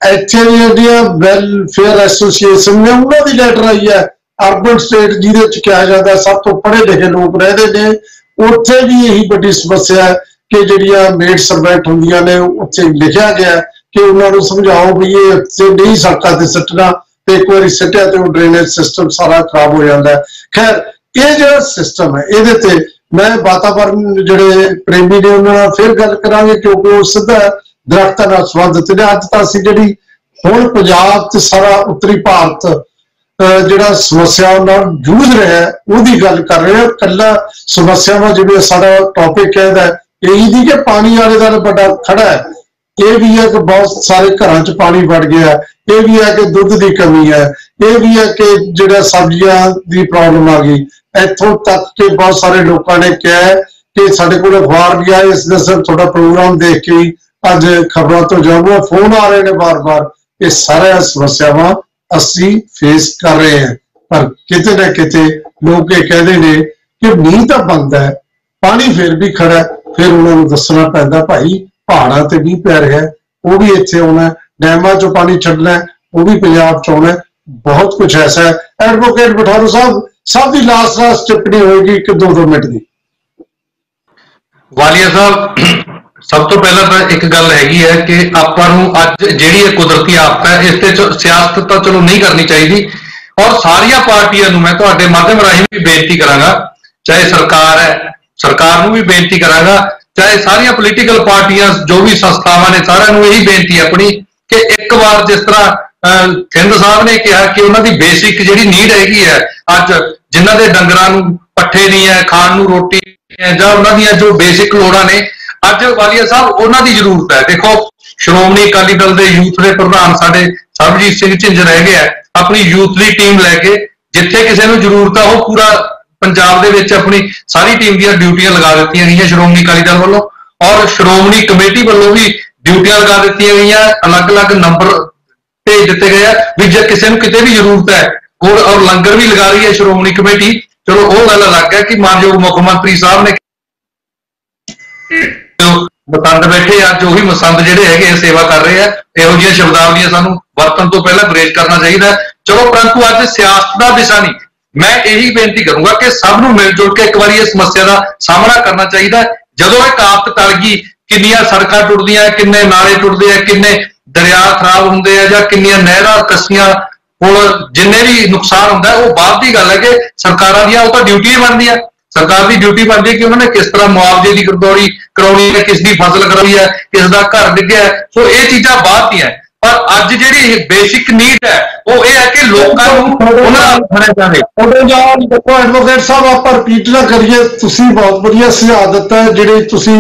ਇੱਥੇ ਵੀ ਜਿਹੜੀਆਂ ਵੈਲਫੇਅਰ ਐਸੋਸੀਏਸ਼ਨ ਨੇ ਉਹਨਾਂ ਦੀ ਲੈਟਰ ਆਈ ਹੈ। ਅਰਬਨ ਸਟੇਟ ਜਿਹਦੇ ਚ ਕਿਹਾ ਜਾਂਦਾ ਸਭ ਤੋਂ ਪੜ੍ਹੇ ਲਿਖੇ ਲੋਕ ਰਹਿੰਦੇ ਨੇ, ਉੱਥੇ ਵੀ ਇਹੀ ਵੱਡੀ ਸਮੱਸਿਆ ਹੈ ਕਿ ਜਿਹੜੀਆਂ ਮੇਡ ਸਰਵੈਂਟ ਹੁੰਦੀਆਂ ਨੇ ਉੱਥੇ ਲਿਖਿਆ ਗਿਆ ਕਿ ਉਹਨਾਂ ਨੂੰ ਸਮਝਾਓ ਵੀ ਇਹ ਉੱਥੇ ਨਹੀਂ ਸੜਕਾਂ ਤੇ ਸੱਟਣਾ, ਤੇ ਇੱਕ ਵਾਰੀ ਸੱਟਿਆ ਤੇ ਉਹ ਡਰੇਨੇਜ ਸਿਸਟਮ ਸਾਰਾ ਖਰਾਬ ਹੋ ਜਾਂਦਾ ਹੈ। ਖੈਰ ਇਹ ਜਿਹੜਾ ਸਿਸਟਮ ਹੈ ਇਹਦੇ ਤੇ ਮੈਂ ਵਾਤਾਵਰਨ ਜਿਹੜੇ ਪ੍ਰੇਮੀ ਨੇ ਉਹਨਾਂ ਨਾਲ ਫਿਰ ਗੱਲ ਕਰਾਂਗੇ, ਕਿਉਂਕਿ ਉਹ ਸਿੱਧਾ ਦਰਖਤਾਂ ਨਾਲ ਸੰਬੰਧਿਤ ਨੇ। ਅੱਜ ਤਾਂ ਅਸੀਂ ਜਿਹੜੀ ਹੁਣ ਪੰਜਾਬ ਤੇ ਸਾਰਾ ਉੱਤਰੀ ਭਾਰਤ ਜਿਹੜਾ ਸਮੱਸਿਆ ਨਾਲ ਜੂਝ ਰਿਹਾ ਉਹਦੀ ਗੱਲ ਕਰ ਰਹੇ ਹਾਂ। ਕੱਲਾ ਸਮੱਸਿਆਵਾਂ ਜਿਵੇਂ ਸਾਡਾ ਟੌਪਿਕ ਕਹਿੰਦਾ ਇਹੀ ਦੀ ਕਿ ਪਾਣੀ ਵਾਲੇ ਦਾ ਵੱਡਾ ਖੜਾ ਹੈ, ਇਹ ਵੀ ਹੈ ਕਿ ਬਹੁਤ ਸਾਰੇ ਘਰਾਂ 'ਚ ਪਾਣੀ ਵੜ ਗਿਆ, ਇਹ ਵੀ ਹੈ ਕਿ ਦੁੱਧ ਦੀ ਕਮੀ ਹੈ, ਇਹ ਵੀ ਹੈ ਕਿ ਜਿਹੜਾ ਸਬਜ਼ੀਆਂ ਦੀ ਪ੍ਰੋਬਲਮ ਆ ਗਈ। ਇੱਥੋਂ ਤੱਕ ਕਿ ਬਹੁਤ ਸਾਰੇ ਲੋਕਾਂ ਨੇ ਕਿਹਾ ਕਿ ਸਾਡੇ ਕੋਲ ਅਖਬਾਰ ਵੀ ਆਏ, ਇਸ ਦਾ ਸਿਰਫ ਤੁਹਾਡਾ ਪ੍ਰੋਗਰਾਮ ਦੇਖ ਕੇ ਹੀ ਅੱਜ ਖਬਰਾਂ ਤੋਂ ਜਾਊਗਾ, ਫੋਨ ਆ ਰਹੇ ਨੇ ਬਾਰ-ਬਾਰ। ਇਹ ਸਾਰੀਆਂ ਸਮੱਸਿਆਵਾਂ ਅਸੀਂ ਫੇਸ ਕਰ ਰਹੇ ਹਾਂ, ਪਰ ਕਿਤੇ ਨਾ ਕਿਤੇ ਲੋਕ ਇਹ ਕਹਿੰਦੇ ਨੇ ਕਿ ਮੀਂਹ ਤਾਂ ਬੰਦਾ ਹੈ, ਪਾਣੀ ਫਿਰ ਵੀ ਖੜਾ। ਫਿਰ ਉਹਨਾਂ ਨੂੰ ਦੱਸਣਾ ਪੈਂਦਾ ਭਾਈ ਪਹਾੜਾਂ ਤੇ ਮੀਂਹ ਪੈ ਰਿਹਾ, ਉਹ ਵੀ ਇੱਥੇ ਆਉਣਾ, ਡੈਮਾਂ ਚੋਂ ਪਾਣੀ ਛੱਡਣਾ, ਉਹ ਵੀ ਪੰਜਾਬ ਚ ਆਉਣਾ। बहुत कुछ ऐसा है। एडवोकेट बठारू साहब, सब की लास्ट टिप्पणी होगी कि 2-2 मिनट की। वालिया साहब, ਸਭ ਤੋਂ ਪਹਿਲਾਂ ਤਾਂ ਇੱਕ ਗੱਲ ਹੈਗੀ ਹੈ ਕਿ ਆਪਾਂ ਨੂੰ ਅੱਜ ਜਿਹੜੀ ਇਹ ਕੁਦਰਤੀ ਆਫਤ ਹੈ ਇਸ ਤੇ ਸਿਆਸਤ ਤਾਂ ਚਲੋ ਨਹੀਂ ਕਰਨੀ ਚਾਹੀਦੀ, ਔਰ ਸਾਰੀਆਂ ਪਾਰਟੀਆਂ ਨੂੰ ਮੈਂ ਤੁਹਾਡੇ ਮਾਧਿਅਮ ਰਾਹੀਂ ਵੀ ਬੇਨਤੀ ਕਰਾਂਗਾ, ਚਾਹੇ ਸਰਕਾਰ ਹੈ, ਸਰਕਾਰ ਨੂੰ ਵੀ ਬੇਨਤੀ ਕਰਾਂਗਾ, ਚਾਹੇ ਸਾਰੀਆਂ ਪੋਲੀਟੀਕਲ ਪਾਰਟੀਆਂ ਜੋ ਵੀ ਸੰਸਥਾਵਾਂ ਨੇ, ਸਾਰਿਆਂ ਨੂੰ ਇਹੀ ਬੇਨਤੀ ਆਪਣੀ ਕਿ ਇੱਕ ਵਾਰ ਜਿਸ ਤਰ੍ਹਾਂ ਸਿੰਧ ਸਾਹਿਬ ਨੇ ਕਿਹਾ ਕਿ ਉਹਨਾਂ ਦੀ ਬੇਸਿਕ ਜਿਹੜੀ ਨੀਡ ਹੈਗੀ ਹੈ, ਅੱਜ ਜਿਨ੍ਹਾਂ ਦੇ ਡੰਗਰਾਂ ਨੂੰ ਪੱਠੇ ਨਹੀਂ ਹੈ, ਖਾਣ ਨੂੰ ਰੋਟੀ ਹੈ, ਜਾਂ ਉਹਨਾਂ ਦੀਆਂ ਜੋ ਬੇਸਿਕ ਲੋੜਾਂ ਨੇ, ਅੱਜ ਵਾਲੀਆ ਸਾਹਿਬ ਉਹਨਾਂ ਦੀ ਜ਼ਰੂਰਤ ਹੈ। ਦੇਖੋ ਸ਼੍ਰੋਮਣੀ ਅਕਾਲੀ ਦਲ ਦੇ ਯੂਥ ਦੇ ਪ੍ਰਧਾਨ ਸਾਡੇ ਸਰਬਜੀਤ ਸਿੰਘ ਝਿੰਜਰ ਹੈਗੇ ਆ, ਆਪਣੀ ਯੂਥ ਦੀ ਟੀਮ ਲੈ ਕੇ ਜਿੱਥੇ ਕਿਸੇ ਨੂੰ ਜ਼ਰੂਰਤ ਆ ਉਹ ਪੂਰਾ ਪੰਜਾਬ ਦੇ ਵਿੱਚ ਆਪਣੀ ਸਾਰੀ ਟੀਮ ਦੀਆਂ ਡਿਊਟੀਆਂ ਲਗਾ ਦਿੱਤੀਆਂ ਗਈਆਂ ਸ਼੍ਰੋਮਣੀ ਅਕਾਲੀ ਦਲ ਵੱਲੋਂ, ਔਰ ਸ਼੍ਰੋਮਣੀ ਕਮੇਟੀ ਵੱਲੋਂ ਵੀ ਡਿਊਟੀਆਂ ਲਗਾ ਦਿੱਤੀਆਂ ਗਈਆਂ, ਅਲੱਗ-ਅਲੱਗ ਨੰਬਰ ਭੇਜ ਦਿੱਤੇ ਗਏ ਆ ਵੀ ਜੇ ਕਿਸੇ ਨੂੰ ਕਿਤੇ ਵੀ ਜ਼ਰੂਰਤ ਹੈ, ਔਰ ਲੰਗਰ ਵੀ ਲਗਾ ਰਹੀ ਹੈ ਸ਼੍ਰੋਮਣੀ ਕਮੇਟੀ। ਚਲੋ ਉਹ ਗੱਲ ਅਲੱਗ ਹੈ ਕਿ ਮਾਨਯੋਗ ਮੁੱਖ ਮੰਤਰੀ ਸਾਹਿਬ ਨੇ ਮਸੰਦ ਬੈਠੇ ਅੱਜ ਉਹੀ ਮਸੰਦ ਜਿਹੜੇ ਹੈਗੇ ਸੇਵਾ ਕਰ ਰਹੇ ਆ, ਇਹੋ ਜਿਹੀਆਂ ਸ਼ਬਦਾਵਲੀਆਂ ਸਾਨੂੰ ਵਰਤਣ ਤੋਂ ਪਹਿਲਾਂ ਗੁਰੇਜ਼ ਕਰਨਾ ਚਾਹੀਦਾ। ਚਲੋ ਪਰੰਤੂ ਅੱਜ ਸਿਆਸਤ ਦਾ ਵਿਸ਼ਾ ਨਹੀਂ, ਮੈਂ ਇਹੀ ਬੇਨਤੀ ਕਰੂੰਗਾ ਕਿ ਸਭ ਨੂੰ ਮਿਲ ਜੁਲ ਕੇ ਇੱਕ ਵਾਰੀ ਇਸ ਸਮੱਸਿਆ ਦਾ ਸਾਹਮਣਾ ਕਰਨਾ ਚਾਹੀਦਾ। ਜਦੋਂ ਇਹ ਆਫਤ ਟਲ ਗਈ, ਕਿੰਨੀਆਂ ਸੜਕਾਂ ਟੁੱਟਦੀਆਂ, ਕਿੰਨੇ ਨਾਲੇ ਟੁੱਟਦੇ ਆ, ਕਿੰਨੇ ਦਰਿਆ ਖਰਾਬ ਹੁੰਦੇ ਆ, ਜਾਂ ਕਿੰਨੀਆਂ ਨਹਿਰਾਂ ਕੱਸੀਆਂ, ਹੁਣ ਜਿੰਨੇ ਵੀ ਨੁਕਸਾਨ ਹੁੰਦਾ ਉਹ ਬਾਅਦ ਦੀ ਗੱਲ ਹੈ ਕਿ ਸਰਕਾਰਾਂ ਦੀਆਂ ਉਹ ਤਾਂ ਡਿਊਟੀ ਬਣਦੀ ਆ, ਸਰਕਾਰ ਦੀ ਡਿਊਟੀ ਬਣਦੀ ਹੈ ਕਿ ਉਹਨਾਂ ਨੇ ਕਿਸ ਤਰ੍ਹਾਂ ਮੁਆਵਜ਼ੇ ਦੀ ਗਰਦੌਰੀ ਕਰਾਉਣੀ ਹੈ, ਕਿਸ ਦੀ ਫਸਲ ਕਰਾਉਣੀ ਹੈ, ਕਿਸ ਦਾ ਘਰ ਡਿੱਗਿਆ, ਸੋ ਇਹ ਚੀਜ਼ਾਂ ਬਾਅਦ ਦੀਆਂ। ਪਰ ਅੱਜ ਜਿਹੜੀ ਬੇਸਿਕ ਨੀਡ ਹੈ ਉਹ ਇਹ ਹੈ ਕਿ ਲੋਕਾਂ ਨੂੰ ਉਹਨਾਂ ਐਡਵੋਕੇਟ ਸਾਹਿਬ ਆਪਾਂ ਰਿਪੀਟ ਨਾ ਕਰੀਏ, ਤੁਸੀਂ ਬਹੁਤ ਵਧੀਆ ਸੁਝਾਅ ਦਿੱਤਾ ਹੈ, ਜਿਹੜੇ ਤੁਸੀਂ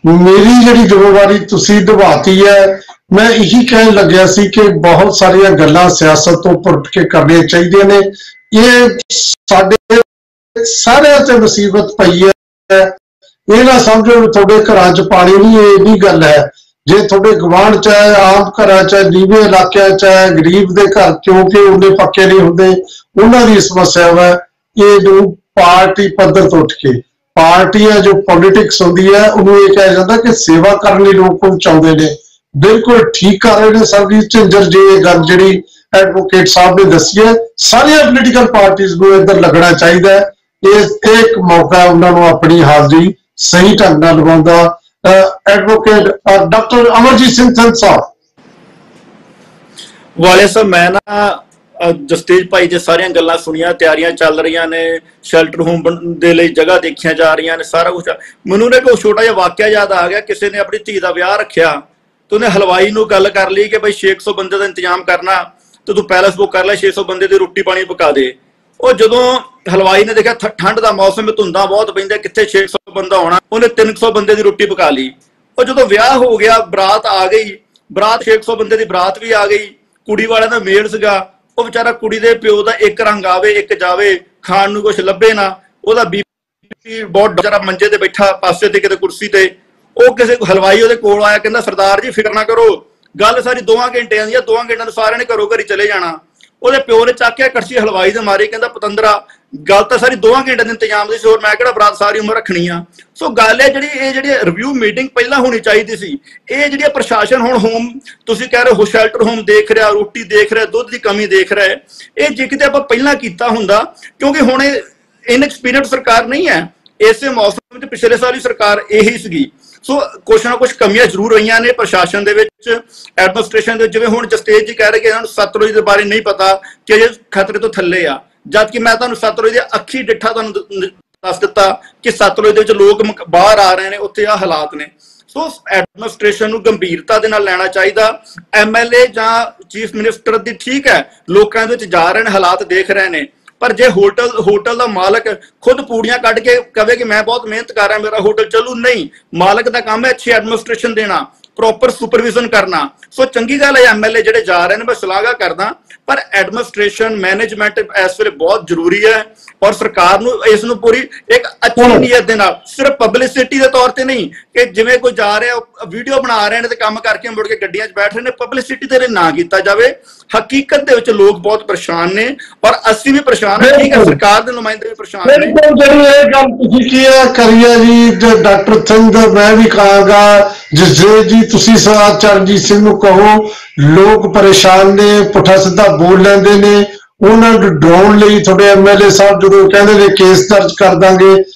ਮੇਰੀ ਜਿਹੜੀ ਜ਼ਿੰਮੇਵਾਰੀ ਤੁਸੀਂ ਨਿਭਾਤੀ ਹੈ। ਮੈਂ ਇਹੀ ਕਹਿਣ ਲੱਗਿਆ ਸੀ ਕਿ ਬਹੁਤ ਸਾਰੀਆਂ ਗੱਲਾਂ ਸਿਆਸਤ ਤੋਂ ਉੱਪਰ ਉੱਠ ਕੇ ਕਰਨੀਆਂ ਚਾਹੀਦੀਆਂ ਨੇ। ਇਹ ਸਾਡੇ ਸਾਰਿਆਂ ਤੇ ਮੁਸੀਬਤ ਪਈ ਹੈ, ਇਹ ਨਾ ਸਮਝੋ ਵੀ ਤੁਹਾਡੇ ਘਰਾਂ 'ਚ ਪਾਣੀ ਨਹੀਂ, ਇਹ ਵੀ ਗੱਲ ਹੈ। ਜੇ ਤੁਹਾਡੇ ਗਵਾਂਢ 'ਚ ਹੈ, ਆਮ ਘਰਾਂ 'ਚ, ਨੀਵੇਂ ਇਲਾਕਿਆਂ 'ਚ ਹੈ, ਗਰੀਬ ਦੇ ਘਰ ਕਿਉਂਕਿ ਉਹਨੇ ਪੱਕੇ ਨਹੀਂ ਹੁੰਦੇ, ਉਹਨਾਂ ਦੀ ਸਮੱਸਿਆ ਵਾ। ਇਹਨੂੰ ਪਾਰਟੀ ਪੱਧਰ ਤੋਂ ਉੱਠ ਕੇ, ਪਾਰਟੀਆਂ ਜੋ ਪੋਲੀਟਿਕਸ ਹੁੰਦੀ ਹੈ ਉਹਨੂੰ ਇਹ ਕਿਹਾ ਜਾਂਦਾ ਕਿ ਸੇਵਾ ਕਰਨ ਲਈ ਲੋਕ ਪਹੁੰਚਾਉਂਦੇ ਨੇ। ਬਿਲਕੁਲ ਠੀਕ ਕਰ ਰਹੇ ਨੇ ਸਰਬਜੀਤ ਝਿੰਜਰ ਜੀ ਇਹ ਗੱਲ ਜਿਹੜੀ ਐਡਵੋਕੇਟ ਸਾਹਿਬ ਨੇ ਦੱਸੀ ਹੈ। ਸਾਰੀਆਂ ਪੋਲੀਟੀਕਲ ਪਾਰਟੀਆਂ ਨੂੰ ਇੱਧਰ ਲੱਗਣਾ ਚਾਹੀਦਾ ਹੈ। ਇਹ ਇੱਕ ਮੌਕਾ ਉਹਨਾਂ ਨੂੰ ਆਪਣੀ ਹਾਜ਼ਰੀ ਸਹੀ ਢੰਗ ਨਾਲ ਲਵਾਉਂਦਾ। Advocate doctor Amarjit Singh Sahib. ਵਾਲੇ ਸਾਹਿਬ, ਮੈਂ ਨਾ ਜਸਤੇਜ ਭਾਈ ਦੇ ਸਾਰੀਆਂ ਗੱਲਾਂ ਸੁਣੀਆਂ, ਤਿਆਰੀਆਂ ਚੱਲ ਰਹੀਆਂ ਨੇ, ਸ਼ੈਲਟਰ ਹੋਮ ਦੇ ਲਈ ਜਗ੍ਹਾ ਦੇਖੀਆਂ ਜਾ ਰਹੀਆਂ ਨੇ, ਸਾਰਾ ਕੁਝ। ਮੈਨੂੰ ਨਾ ਕੋਈ ਛੋਟਾ ਜਿਹਾ ਵਾਕਿਆ ਯਾਦ ਆ ਗਿਆ। ਕਿਸੇ ਨੇ ਆਪਣੀ ਧੀ ਦਾ ਵਿਆਹ ਰੱਖਿਆ ਤੇ ਉਹਨੇ ਹਲਵਾਈ ਨੂੰ ਗੱਲ ਕਰ ਲਈ ਕਿ ਬਈ 600 ਬੰਦੇ ਦਾ ਇੰਤਜ਼ਾਮ ਕਰਨਾ ਤੇ ਤੂੰ ਪੈਲਸ ਬੁੱਕ ਕਰ ਲੈ, 600 ਬੰਦੇ ਦੀ ਰੋਟੀ ਪਾਣੀ ਪਕਾ ਦੇ। ਉਹ ਜਦੋਂ ਹਲਵਾਈ ਨੇ ਦੇਖਿਆ ਠੰਡ ਦਾ ਮੌਸਮ, ਧੁੰਦਾਂ ਬਹੁਤ ਪੈਂਦਾ, ਕਿੱਥੇ 600 ਬੰਦਾ ਆਉਣਾ, ਉਹਨੇ 300 ਬੰਦੇ ਦੀ ਰੋਟੀ ਪਕਾ ਲਈ। ਉਹ ਜਦੋਂ ਵਿਆਹ ਹੋ ਗਿਆ, ਬਰਾਤ ਆ ਗਈ, ਬਰਾਤ 600 ਬੰਦੇ ਦੀ ਬਰਾਤ ਵੀ ਆ ਗਈ, ਕੁੜੀ ਵਾਲਿਆਂ ਦਾ ਮੇਲ ਸੀਗਾ। ਉਹ ਵਿਚਾਰਾ ਕੁੜੀ ਦੇ ਪਿਓ ਦਾ ਇੱਕ ਰੰਗ ਆਵੇ ਇੱਕ ਜਾਵੇ, ਖਾਣ ਨੂੰ ਕੁਝ ਲੱਭੇ ਨਾ, ਉਹਦਾ ਬੀਪੀ ਬਹੁਤ ਵਿਚਾਰਾ ਮੰਜੇ ਤੇ ਬੈਠਾ ਪਾਸੇ ਤੇ ਕਿਤੇ ਕੁਰਸੀ ਤੇ। ਉਹ ਕਿਸੇ ਹਲਵਾਈ ਉਹਦੇ ਕੋਲ ਆਇਆ, ਕਹਿੰਦਾ ਸਰਦਾਰ ਜੀ ਫਿਕਰ ਨਾ ਕਰੋ, ਗੱਲ ਸਾਰੀ 2 ਘੰਟਿਆਂ ਦੀ ਆ, 2 ਘੰਟਿਆਂ ਨੂੰ ਸਾਰਿਆਂ ਨੇ ਘਰੋਂ ਘਰੀ ਚਲੇ ਜਾਣਾ। ਉਹਦੇ ਪਿਓ ਨੇ ਚੱਕ ਕੇ ਕੜਛੀ ਹਲਵਾਈ ਦੇ ਮਾਰੀ, ਕਹਿੰਦਾ ਪਤੰਦਰਾ ਗੱਲ ਤਾਂ ਸਾਰੀ 2 ਘੰਟੇ ਦੇ ਇੰਤਜ਼ਾਮ ਦੀ ਸੀ, ਹੋਰ ਮੈਂ ਕਿਹੜਾ ਬਰਾਤ ਸਾਰੀ ਉਮਰ ਰੱਖਣੀ ਆ। ਸੋ ਗੱਲ ਹੈ ਜਿਹੜੀ ਰਿਵਿਊ ਮੀਟਿੰਗ ਪਹਿਲਾਂ ਹੋਣੀ ਚਾਹੀਦੀ ਸੀ। ਇਹ ਜਿਹੜੀ ਪ੍ਰਸ਼ਾਸਨ ਹੁਣ ਹੋਮ ਤੁਸੀਂ ਕਹਿ ਰਹੇ ਹੋ ਸ਼ੈਲਟਰ ਹੋਮ ਦੇਖ ਰਿਹਾ, ਰੋਟੀ ਦੇਖ ਰਿਹਾ, ਦੁੱਧ ਦੀ ਕਮੀ ਦੇਖ ਰਿਹਾ, ਇਹ ਜੇ ਕਿਤੇ ਆਪਾਂ ਪਹਿਲਾਂ ਕੀਤਾ ਹੁੰਦਾ, ਕਿਉਂਕਿ ਹੁਣ ਇਹ ਇਨਐਕਸਪੀਰੀਅੰਸ ਸਰਕਾਰ ਨਹੀਂ ਹੈ। ਇਸੇ ਮੌਸਮ ਵਿੱਚ ਪਿਛਲੇ ਸਾਲ ਹੀ ਸਰਕਾਰ ਇਹੀ ਸੀਗੀ। ਸੋ ਕੁਛ ਨਾ ਕੁਛ ਕਮੀਆਂ ਜ਼ਰੂਰ ਰਹੀਆਂ ਨੇ ਪ੍ਰਸ਼ਾਸਨ ਦੇ ਵਿੱਚ, ਐਡਮਿਨਿਸਟ੍ਰੇਸ਼ਨ ਦੇ। ਜਿਵੇਂ ਹੁਣ ਜਸਤੇਜ ਜੀ ਕਹਿ ਰਹੇ ਕਿ ਇਹਨਾਂ ਨੂੰ ਸਤਲੁਜ ਦੇ ਬਾਰੇ ਨਹੀਂ ਪਤਾ ਕਿ ਇਹ ਖਤਰੇ ਤੋਂ ਥੱਲੇ ਆ, ਜਦਕਿ ਮੈਂ ਤੁਹਾਨੂੰ ਸਤਲੁਜ ਦੇ ਅੱਖੀ ਡਿੱਠਾ ਤੁਹਾਨੂੰ ਦੱਸ ਦਿੱਤਾ ਕਿ ਸਤਲੁਜ ਦੇ ਵਿੱਚ ਲੋਕ ਬਾਹਰ ਆ ਰਹੇ ਨੇ, ਉੱਥੇ ਆ ਹਾਲਾਤ ਨੇ। ਸੋ ਐਡਮਿਨਿਸਟ੍ਰੇਸ਼ਨ ਨੂੰ ਗੰਭੀਰਤਾ ਦੇ ਨਾਲ ਲੈਣਾ ਚਾਹੀਦਾ। ਐਮਐਲਏ ਜਾਂ ਚੀਫ ਮਿਨਿਸਟਰ ਦੀ ਠੀਕ ਹੈ, ਲੋਕਾਂ ਦੇ ਵਿੱਚ ਜਾ ਰਹੇ ਨੇ, ਹਾਲਾਤ ਦੇਖ ਰਹੇ ਨੇ, ਪਰ ਜੇ ਹੋਟਲ ਦਾ ਮਾਲਕ ਖੁਦ ਪੂੜੀਆਂ ਕੱਢ ਕੇ ਕਹੇ ਕਿ ਮੈਂ ਬਹੁਤ ਮਿਹਨਤ ਕਰ ਰਿਹਾ, ਮੇਰਾ ਹੋਟਲ ਚੱਲੂ, ਨਹੀਂ, ਮਾਲਕ ਦਾ ਕੰਮ ਹੈ ਅੱਛੀ ਐਡਮਿਨਿਸਟ੍ਰੇਸ਼ਨ ਦੇਣਾ, ਪ੍ਰੋਪਰ ਸੁਪਰਵਿਜ਼ਨ ਕਰਨਾ। ਸੋ ਚੰਗੀ ਗੱਲ ਹੈ ਐਮਐਲਏ ਜਿਹੜੇ ਜਾ ਰਹੇ ਨੇ, ਮੈਂ ਸ਼ਲਾਘਾ ਕਰਦਾ, ਪਰ ਐਡਮਿਨਿਸਟ੍ਰੇਸ਼ਨ ਮੈਨੇਜਮੈਂਟ ਇਸ ਵੇਲੇ ਬਹੁਤ ਜ਼ਰੂਰੀ ਹੈ। ਔਰ ਸਰਕਾਰ ਨੂੰ ਇਸ ਨੂੰ ਪੂਰੀ ਇੱਕ ਅੱਛੀ ਨੀਅਤ ਦੇ ਨਾਲ, ਸਿਰਫ ਪਬਲਿਸਿਟੀ ਦੇ ਤੌਰ ਤੇ ਨਹੀਂ ਕਿ ਜਿਵੇਂ ਕੋਈ ਜਾ ਰਿਹਾ ਵੀਡੀਓ ਬਣਾ ਰਹੇ ਨੇ ਤੇ ਕੰਮ ਕਰਕੇ ਮੁੜ ਕੇ ਗੱਡੀਆਂ 'ਚ ਬੈਠ ਰਹੇ ਨੇ, ਪਬਲਿਸਿਟੀ ਦੇ ਲਈ ਨਾ ਕੀਤਾ ਜਾਵੇ। ਹਕੀਕਤ ਦੇ ਵਿੱਚ ਲੋਕ ਬਹੁਤ ਪਰੇਸ਼ਾਨ ਨੇ ਔਰ ਅਸੀਂ ਵੀ ਪਰੇਸ਼ਾਨ ਹਾਂ, ਠੀਕ ਹੈ, ਸਰਕਾਰ ਦੇ ਨੁਮਾਇੰਦੇ ਵੀ ਪਰੇਸ਼ਾਨ ਨੇ। ਜਿਹੜੀ ਇਹ ਗੱਲ ਤੁਸੀਂ ਕੀ ਕਰੀਏ ਜੀ ਡਾਕਟਰ ਸਿੰਘ, ਮੈਂ ਵੀ ਕਹਾਂਗਾ ਜਸਦੇਵ ਜੀ ਤੁਸੀਂ ਚਰਨਜੀਤ ਸਿੰਘ ਨੂੰ ਕਹੋ, ਲੋਕ ਪਰੇਸ਼ਾਨ ਨੇ, ਪੁੱਠਾ ਸਿੱਧਾ ਬੋਲ ਲੈਂਦੇ ਨੇ, ਉਹਨਾਂ ਨੂੰ ਡਰਾਉਣ ਲਈ ਤੁਹਾਡੇ ਐਮਐਲਏ ਸਾਹਿਬ ਜਦੋਂ ਕਹਿੰਦੇ ਨੇ ਕੇਸ ਦਰਜ ਕਰ ਦਾਂਗੇ,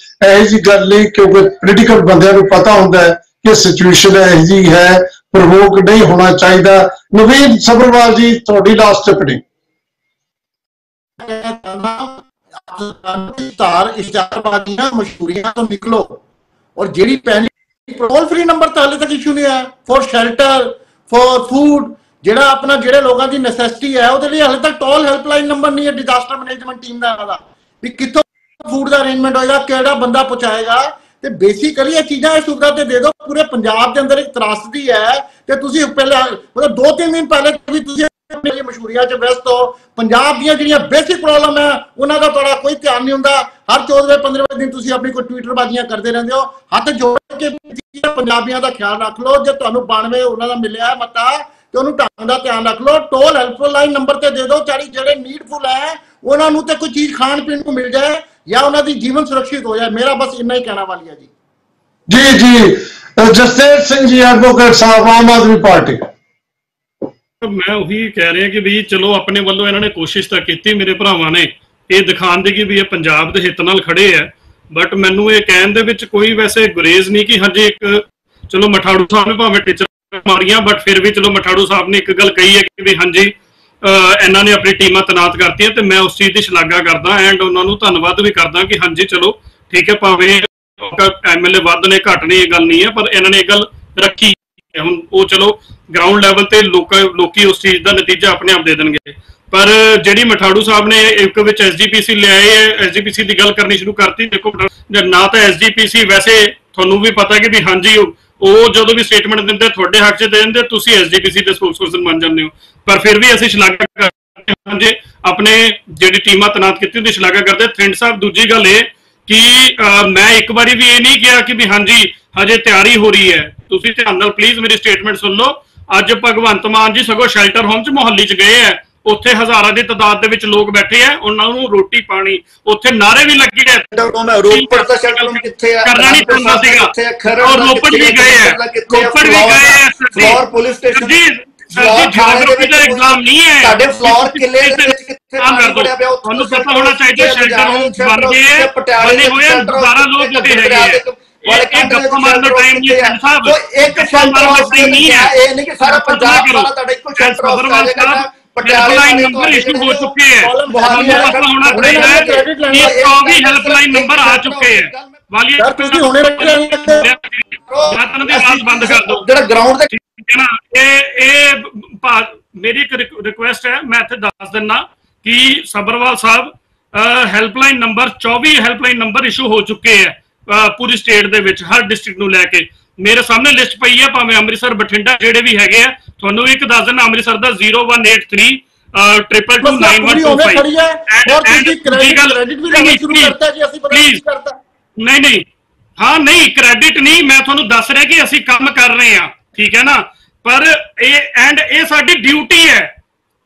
ਇਹੋ ਜਿਹੀ ਗੱਲ ਨਹੀਂ, ਕਿਉਂਕਿ ਪੋਲੀਟੀਕਲ ਬੰਦਿਆਂ ਨੂੰ ਪਤਾ ਹੁੰਦਾ ਹੈ कि सिचुएशन ऐसी है, प्रवोक नहीं होना चाहिए। नवीन सब्रवाल जी, थोड़ी लास्ट टिप्पणी। मशहूरियां तो निकलो, और जेडी पहली टोल फ्री नंबर तो हाले तक इशू नहीं है फॉर शेल्टर फॉर फूड, जेड़ा अपना जेड़े लोगों की नैसेसिटी है ਉਹਦੇ ਲਈ ਹਾਲੇ तक टोल हेल्पलाइन नंबर नहीं है डिजास्टर मैनेजमेंट टीम ਦਾ ਵੀ ਕਿੱਥੋਂ फूड का अरेंजमेंट होएगा, ਕਿਹੜਾ ਬੰਦਾ ਪਹੁੰਚਾਏਗਾ। ਤੇ ਬੇਸਿਕਲੀ ਇਹ ਚੀਜ਼ਾਂ ਇਹ ਸੁਵਿਧਾ ਤੇ ਦੇ ਦਿਓ। ਪੂਰੇ ਪੰਜਾਬ ਦੇ ਅੰਦਰ ਇੱਕ ਤਰਾਸਦੀ ਹੈ ਤੇ ਤੁਸੀਂ ਪਹਿਲੇ ਮਤਲਬ 2-3 ਦਿਨ ਪਹਿਲੇ ਵੀ ਤੁਸੀਂ ਮੇਰੀ ਮਸ਼ਹੂਰੀਆਂ 'ਚ ਵਿਅਸਤ ਹੋ। ਪੰਜਾਬ ਦੀਆਂ ਜਿਹੜੀਆਂ ਬੇਸਿਕ ਪ੍ਰੋਬਲਮ ਹੈ ਉਹਨਾਂ ਦਾ ਤੁਹਾਡਾ ਕੋਈ ਧਿਆਨ ਨਹੀਂ ਹੁੰਦਾ। ਹਰ 14-15 ਦਿਨ ਤੁਸੀਂ ਆਪਣੀ ਕੋਈ ਟਵਿੱਟਰਬਾਜ਼ੀਆਂ ਕਰਦੇ ਰਹਿੰਦੇ ਹੋ। ਹੱਥ ਜੋੜ ਕੇ ਪੰਜਾਬੀਆਂ ਦਾ ਖਿਆਲ ਰੱਖ ਲਓ। ਜੇ ਤੁਹਾਨੂੰ 92 ਉਹਨਾਂ ਦਾ ਮਿਲਿਆ ਮਤਾ ਤੇ ਉਹਨੂੰ ਢੰਗ ਦਾ ਧਿਆਨ ਰੱਖ ਲਓ। ਟੋਲ ਹੈਲਪਲਾਈਨ ਨੰਬਰ ਤੇ ਦੇ ਦਿਓ। ਜਿਹੜੇ ਨੀਡਫੁਲ ਹੈ ਉਹਨਾਂ ਨੂੰ ਤੇ ਕੋਈ ਚੀਜ਼ ਖਾਣ ਪੀਣ ਨੂੰ ਮਿਲ ਜਾਏ ਜਾਂ ਉਹਨਾਂ ਦੀ ਜੀਵਨ ਸੁਰੱਖਿਅਤ ਹੋ ਜਾਏ। ਮੇਰਾ ਬਸ ਇੰਨਾ ਹੀ ਕਹਿਣਾ ਵਾਲੀਆ ਜੀ। ਜੀ ਜੀ ਜਸਤੇਜ ਸਿੰਘ ਜੀ, ਐਡਵੋਕੇਟ ਸਾਹਿਬ, ਆਮ ਆਦਮੀ ਪਾਰਟੀ। ਮੈਂ ਉਹੀ ਕਹਿ ਰਿਹਾ ਕਿ ਵੀ ਚਲੋ ਆਪਣੇ ਵੱਲੋਂ ਇਹਨਾਂ ਨੇ ਕੋਸ਼ਿਸ਼ ਤਾਂ ਕੀਤੀ, ਮੇਰੇ ਭਰਾਵਾਂ ਨੇ ਇਹ ਦਿਖਾਉਣ ਦੀ ਕਿ ਵੀ ਇਹ ਪੰਜਾਬ ਦੇ ਹਿੱਤ ਨਾਲ ਖੜੇ ਆ, ਬਟ ਮੈਨੂੰ ਇਹ ਕਹਿਣ ਦੇ ਵਿੱਚ ਕੋਈ ਵੈਸੇ ਗੁਰੇਜ਼ ਨਹੀਂ ਕਿ ਹਾਂਜੀ ਇੱਕ ਚਲੋ ਮਠਾੜੂ ਸਾਹਿਬ ਨੇ ਭਾਵੇਂ ਟੀਚਰ ਮਾਰੀਆਂ ਬਟ ਫਿਰ ਵੀ ਚਲੋ ਮਠਾੜੂ ਸਾਹਿਬ ਨੇ ਇੱਕ ਗੱਲ ਕਹੀ ਹੈ ਕਿ ਵੀ ਹਾਂਜੀ ਇਹਨਾਂ ਨੇ ਆਪਣੀ ਟੀਮਾਂ ਤੈਨਾਤ ਕਰਤੀਆਂ ਤੇ ਮੈਂ ਉਸ ਚੀਜ਼ ਦੀ ਸ਼ਲਾਘਾ ਕਰਦਾ ਐਂਡ ਉਹਨਾਂ ਨੂੰ ਧੰਨਵਾਦ ਵੀ ਕਰਦਾ ਕਿ ਹਾਂਜੀ ਚਲੋ ਠੀਕ ਹੈ, ਭਾਵੇਂ ਐਮਐਲਏ ਵੱਧ ਨੇ ਘੱਟ ਨੇ ਇਹ ਗੱਲ ਨਹੀਂ ਹੈ, ਪਰ ਇਹਨਾਂ ਨੇ ਇਹ ਗੱਲ ਰੱਖੀ। ਹੁਣ ਉਹ ਚਲੋ ਗਰਾਊਂਡ ਲੈਵਲ ਤੇ ਲੋਕੀ ਉਸ ਚੀਜ਼ ਦਾ ਨਤੀਜਾ ਆਪਣੇ ਆਪ ਦੇ ਦੇਣਗੇ। ਪਰ ਜਿਹੜੀ ਮਠਾੜੂ ਸਾਹਿਬ ਨੇ ਇੱਕ ਵਿੱਚ ਐਸਜੀਪੀਸੀ ਲਿਆਏ ਹੈ, ਐਸਜੀਪੀਸੀ ਦੀ ਗੱਲ ਕਰਨੀ ਸ਼ੁਰੂ ਕਰਤੀ। ਦੇਖੋ ਨਾ ਤਾਂ ਐਸਜੀਪੀਸੀ, ਵੈਸੇ ਤੁਹਾਨੂੰ ਵੀ ਪਤਾ ਕਿ ਵੀ ਹਾਂਜੀ ਉਹ ਜਦੋਂ ਵੀ ਸਟੇਟਮੈਂਟ ਦਿੰਦੇ ਤੁਹਾਡੇ ਹੱਕ 'ਚ ਦੇ ਦਿੰਦੇ, ਤੁਸੀਂ ਐਸਜੀਪੀਸੀ ਦੇ ਸਪੋਕਸਪਰਸਨ ਬਣ ਜਾਂਦੇ ਹੋ। ਪਰ ਫਿਰ ਵੀ ਅਸੀਂ ਸ਼ਲਾਘਾ ਕਰਦੇ ਹਾਂ ਜੇ ਆਪਣੇ ਜਿਹੜੀ ਟੀਮਾਂ ਤੈਨਾਤ ਕੀਤੀ ਉਹਦੀ ਸ਼ਲਾਘਾ ਕਰਦੇ। ਥਿੰਡ ਸਾਹਿਬ, ਦੂਜੀ ਗੱਲ ਇਹ ਕਿ ਮੈਂ ਇੱਕ ਵਾਰੀ ਵੀ ਇਹ ਨਹੀਂ ਕਿਹਾ ਕਿ ਵੀ ਹਾਂਜੀ ਹਜੇ ਤਿਆਰੀ ਹੋ ਰਹੀ ਹੈ। ਤੁਸੀਂ ਧਿਆਨ ਨਾਲ ਪਲੀਜ਼ ਮੇਰੀ ਸਟੇਟਮੈਂਟ ਸੁਣ ਲਓ। ਅੱਜ ਭਗਵੰਤ ਮਾਨ ਜੀ ਸਗੋਂ ਸ਼ੈਲਟਰ ਹੋਮ 'ਚ ਮੁਹੱਲੀ 'ਚ ਗਏ ਹੈ, ਉੱਥੇ ਹਜ਼ਾਰਾਂ ਦੀ ਤਾਦਾਦ ਦੇ ਵਿੱਚ ਲੋਕ ਬੈਠੇ ਆ, ਉਹਨਾਂ ਨੂੰ ਰੋਟੀ ਪਾਣੀ, ਉੱਥੇ ਨਾਰੇ ਵੀ ਲੱਗੇ ਆ। ਕਰਨਾ ਨਹੀਂ ਚਾਹੁੰਦਾ ਸੀਗਾ ਔਰ ਰੋਪੜ ਵੀ ਗਏ ਆ, ਰੋਪੜ ਵੀ ਗਏ ਆ। ਫਲੋਰ ਪੁਲਿਸ ਸਟੇਸ਼ਨ ਜਿਓਗ੍ਰਾਫੀ ਦਾ ਐਗਜ਼ਾਮ ਨਹੀਂ ਹੈ ਸਾਡੇ ਫਲੋਰ ਕਿਲੇ ਦੇ ਵਿੱਚ ਕਿੱਥੇ ਤੁਹਾਨੂੰ ਪਤਾ ਹੋਣਾ ਚਾਹੀਦਾ ਸ਼ੈਲਟਰ ਹੋਮ ਬਣ ਗਏ ਆ, ਬਣੇ ਹੋਏ ਆ, 12 ਲੋਕ ਲੱਗੇ ਹੈਗੇ ਆ। ਇਹ ਗੱਪਾਂ ਮਾਰਨ ਦਾ ਟਾਈਮ ਨਹੀਂ ਹੈ ਸਾਹਿਬ, ਇੱਕ ਸ਼ੈਲਟਰ ਨਹੀਂ ਹੈ। ਇਹ ਨਹੀਂ ਕਿ ਸਾਰਾ ਪੰਜਾਬ ਸਾਰਾ ਤੁਹਾਡਾ ਇੱਕੋ ਸ਼ੈਲਟਰ ਹਾਊਸ ਆ ਜਾਏਗਾ। ਹੈਲਪਲਾਈਨ ਨੰਬਰ ਇਸ਼ੂ ਹੋ ਚੁੱਕੇ ਹੈ, ਤੁਹਾਨੂੰ ਪਤਾ ਹੋਣਾ ਚਾਹੀਦਾ ਹੈ ਕਿ 24 ਹੈਲਪਲਾਈਨ ਨੰਬਰ ਆ ਚੁੱਕੇ ਹੈ। ਵਾਲੀਆ ਤੁਸੀਂ ਹੁਣੇ ਦੀ ਆਵਾਜ਼ ਬੰਦ ਕਰ ਦਿਓ। ਜਿਹੜਾ ਗਰਾਊਂਡ ਤੇ ਇਹ ਮੇਰੀ ਇੱਕ ਰਿਕੁਐਸਟ ਹੈ, ਮੈਂ ਇੱਥੇ ਦੱਸ ਦਿੰਦਾ ਕਿ ਸਬਰਵਾਲ ਸਾਹਿਬ helpline number 24 helpline number issue ਹੋ ਚੁੱਕੇ ਹੈ ਪੂਰੀ ਸਟੇਟ ਦੇ ਵਿੱਚ, ਹਰ ਡਿਸਟ੍ਰਿਕਟ ਨੂੰ ਲੈ ਕੇ। ਮੇਰੇ ਸਾਹਮਣੇ ਲਿਸਟ ਪਈ ਹੈ, ਭਾਵੇਂ ਅੰਮ੍ਰਿਤਸਰ ਬਠਿੰਡਾ ਜਿਹੜੇ ਵੀ ਹੈਗੇ ਆ। ਤੁਹਾਨੂੰ ਇੱਕ ਦੱਸ ਦਿੰਦਾ ਅੰਮ੍ਰਿਤਸਰ ਦਾ 0183 ਨਹੀਂ ਹਾਂ ਨਹੀਂ ਕ੍ਰੈਡਿਟ ਨਹੀਂ, ਮੈਂ ਤੁਹਾਨੂੰ ਦੱਸ ਰਿਹਾ ਕਿ ਅਸੀਂ ਕੰਮ ਕਰ ਰਹੇ ਹਾਂ, ਠੀਕ ਹੈ ਨਾ। ਪਰ ਇਹ ਸਾਡੀ ਡਿਊਟੀ ਹੈ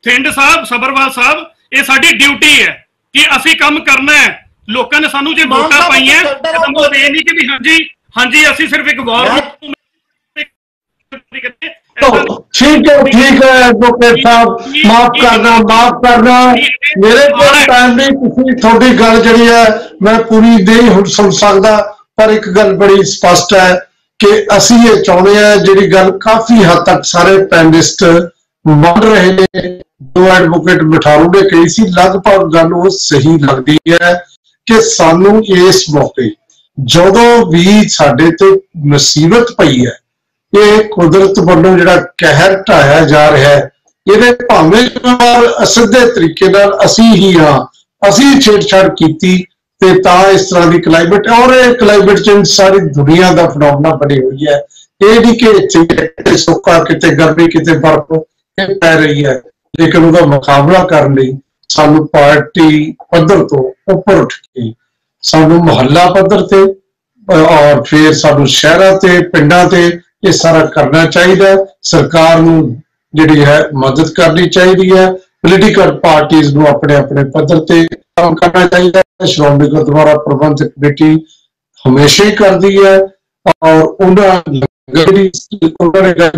ਥਿੰਡ ਸਾਹਿਬ, ਸਬਰਵਾਲ ਸਾਹਿਬ, ਇਹ ਸਾਡੀ ਡਿਊਟੀ ਹੈ ਕਿ ਅਸੀਂ ਕੰਮ ਕਰਨਾ ਹੈ। ਲੋਕਾਂ ਨੇ ਸਾਨੂੰ ਜੇ ਵੋਟਾਂ ਪਾਈਆਂ ਇਹ ਨਹੀਂ ਕਿ ਵੀ ਹਾਂਜੀ ਹਾਂਜੀ ਅਸੀਂ ਸਿਰਫ ਇੱਕ ਵਾਰ ठीक है एडवोकेट साहब, माफ करना मेरे को टाइम नहीं, किसी थोड़ी गल जी है मैं पूरी नहीं सुन सकता, पर एक गल बड़ी स्पष्ट है कि असी ये चाहते हैं जी गल काफी हद तक सारे पैनलिस्ट मान रहे हैं। जो एडवोकेट मठारू ने कही सी लगभग गल वो सही लगती है कि सानू इस मौके जदों भी साडे ते मुसीबत पई है, ये कुदरत वालों जिहड़ा कहर ढाया जा रहा है, ये भावें असिधे तरीके नाल असी ही हाँ असी छेड़छाड़ की इस तरह की क्लाइमेट, और ये क्लाइमेट चेंज सारी दुनिया का फिनोमेना बनी हुई है। ये नहीं कि इत्थे सुक्का किते गर्मी किते बर्फ पै रही है, लेकिन उसका मुकाबला करने लई सानू पार्टी पद्धर तो उपर उठ के सानू मुहल्ला पद्धर ते और फिर सानू शहरां ते पिंडां ते ये सारा करना चाहिए। सरकार नूं जिहड़ी है मदद करनी चाहिए, पोलीटिकल पार्टीज नूं अपने अपने पद्धर ते काम करना चाहिए। श्रोमणी गुरुद्वारा प्रबंधक कमेटी हमेशा ही करती है और उन्होंने गल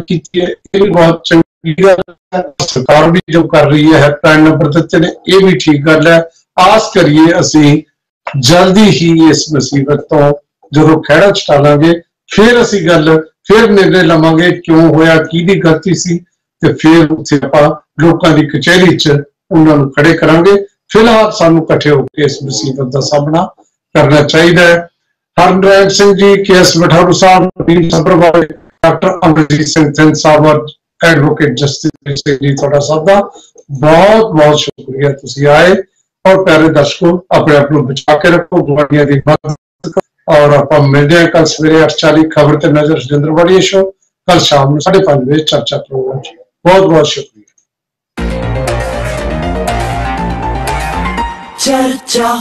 की है बहुत चंगी गल है। सरकार भी जो कर रही है हेल्पलाइन नंबर दिते ने, ये भी ठीक गल है। आस करिए असी जल्दी ही इस मुसीबत तो जो खैड़ा छटालांगे, फिर असी गल फिर निर्णय लवांगे क्यों होया, किहदी गलती सी, ते फिर उत्थे आपां लोकां दी कचहरी च उन्हां नूं खड़े करांगे। फिलहाल सानूं इकट्ठे होकर इस मुसीबत का सामना करना चाहिए। हरनरैन सिंह जी, KS मठौर साहब, नीम सभरवाल, डॉक्टर अमरजीत सिंह थिंद साहब और एडवोकेट जस्टिस सिंह जी, थोड़ा सबका बहुत बहुत शुक्रिया तुसी आए। और प्यारे दर्शकों, अपने आप को बचा के रखो, गुआढ़ियां दी मदद करो। और आप मिलते हैं कल सवेरे 8:40 खबर ते नजर सुरेंद्र वाड़िया शो, कल शाम को 5:30 बजे चर्चा प्रोग्राम। बहुत बहुत शुक्रिया। चर्चा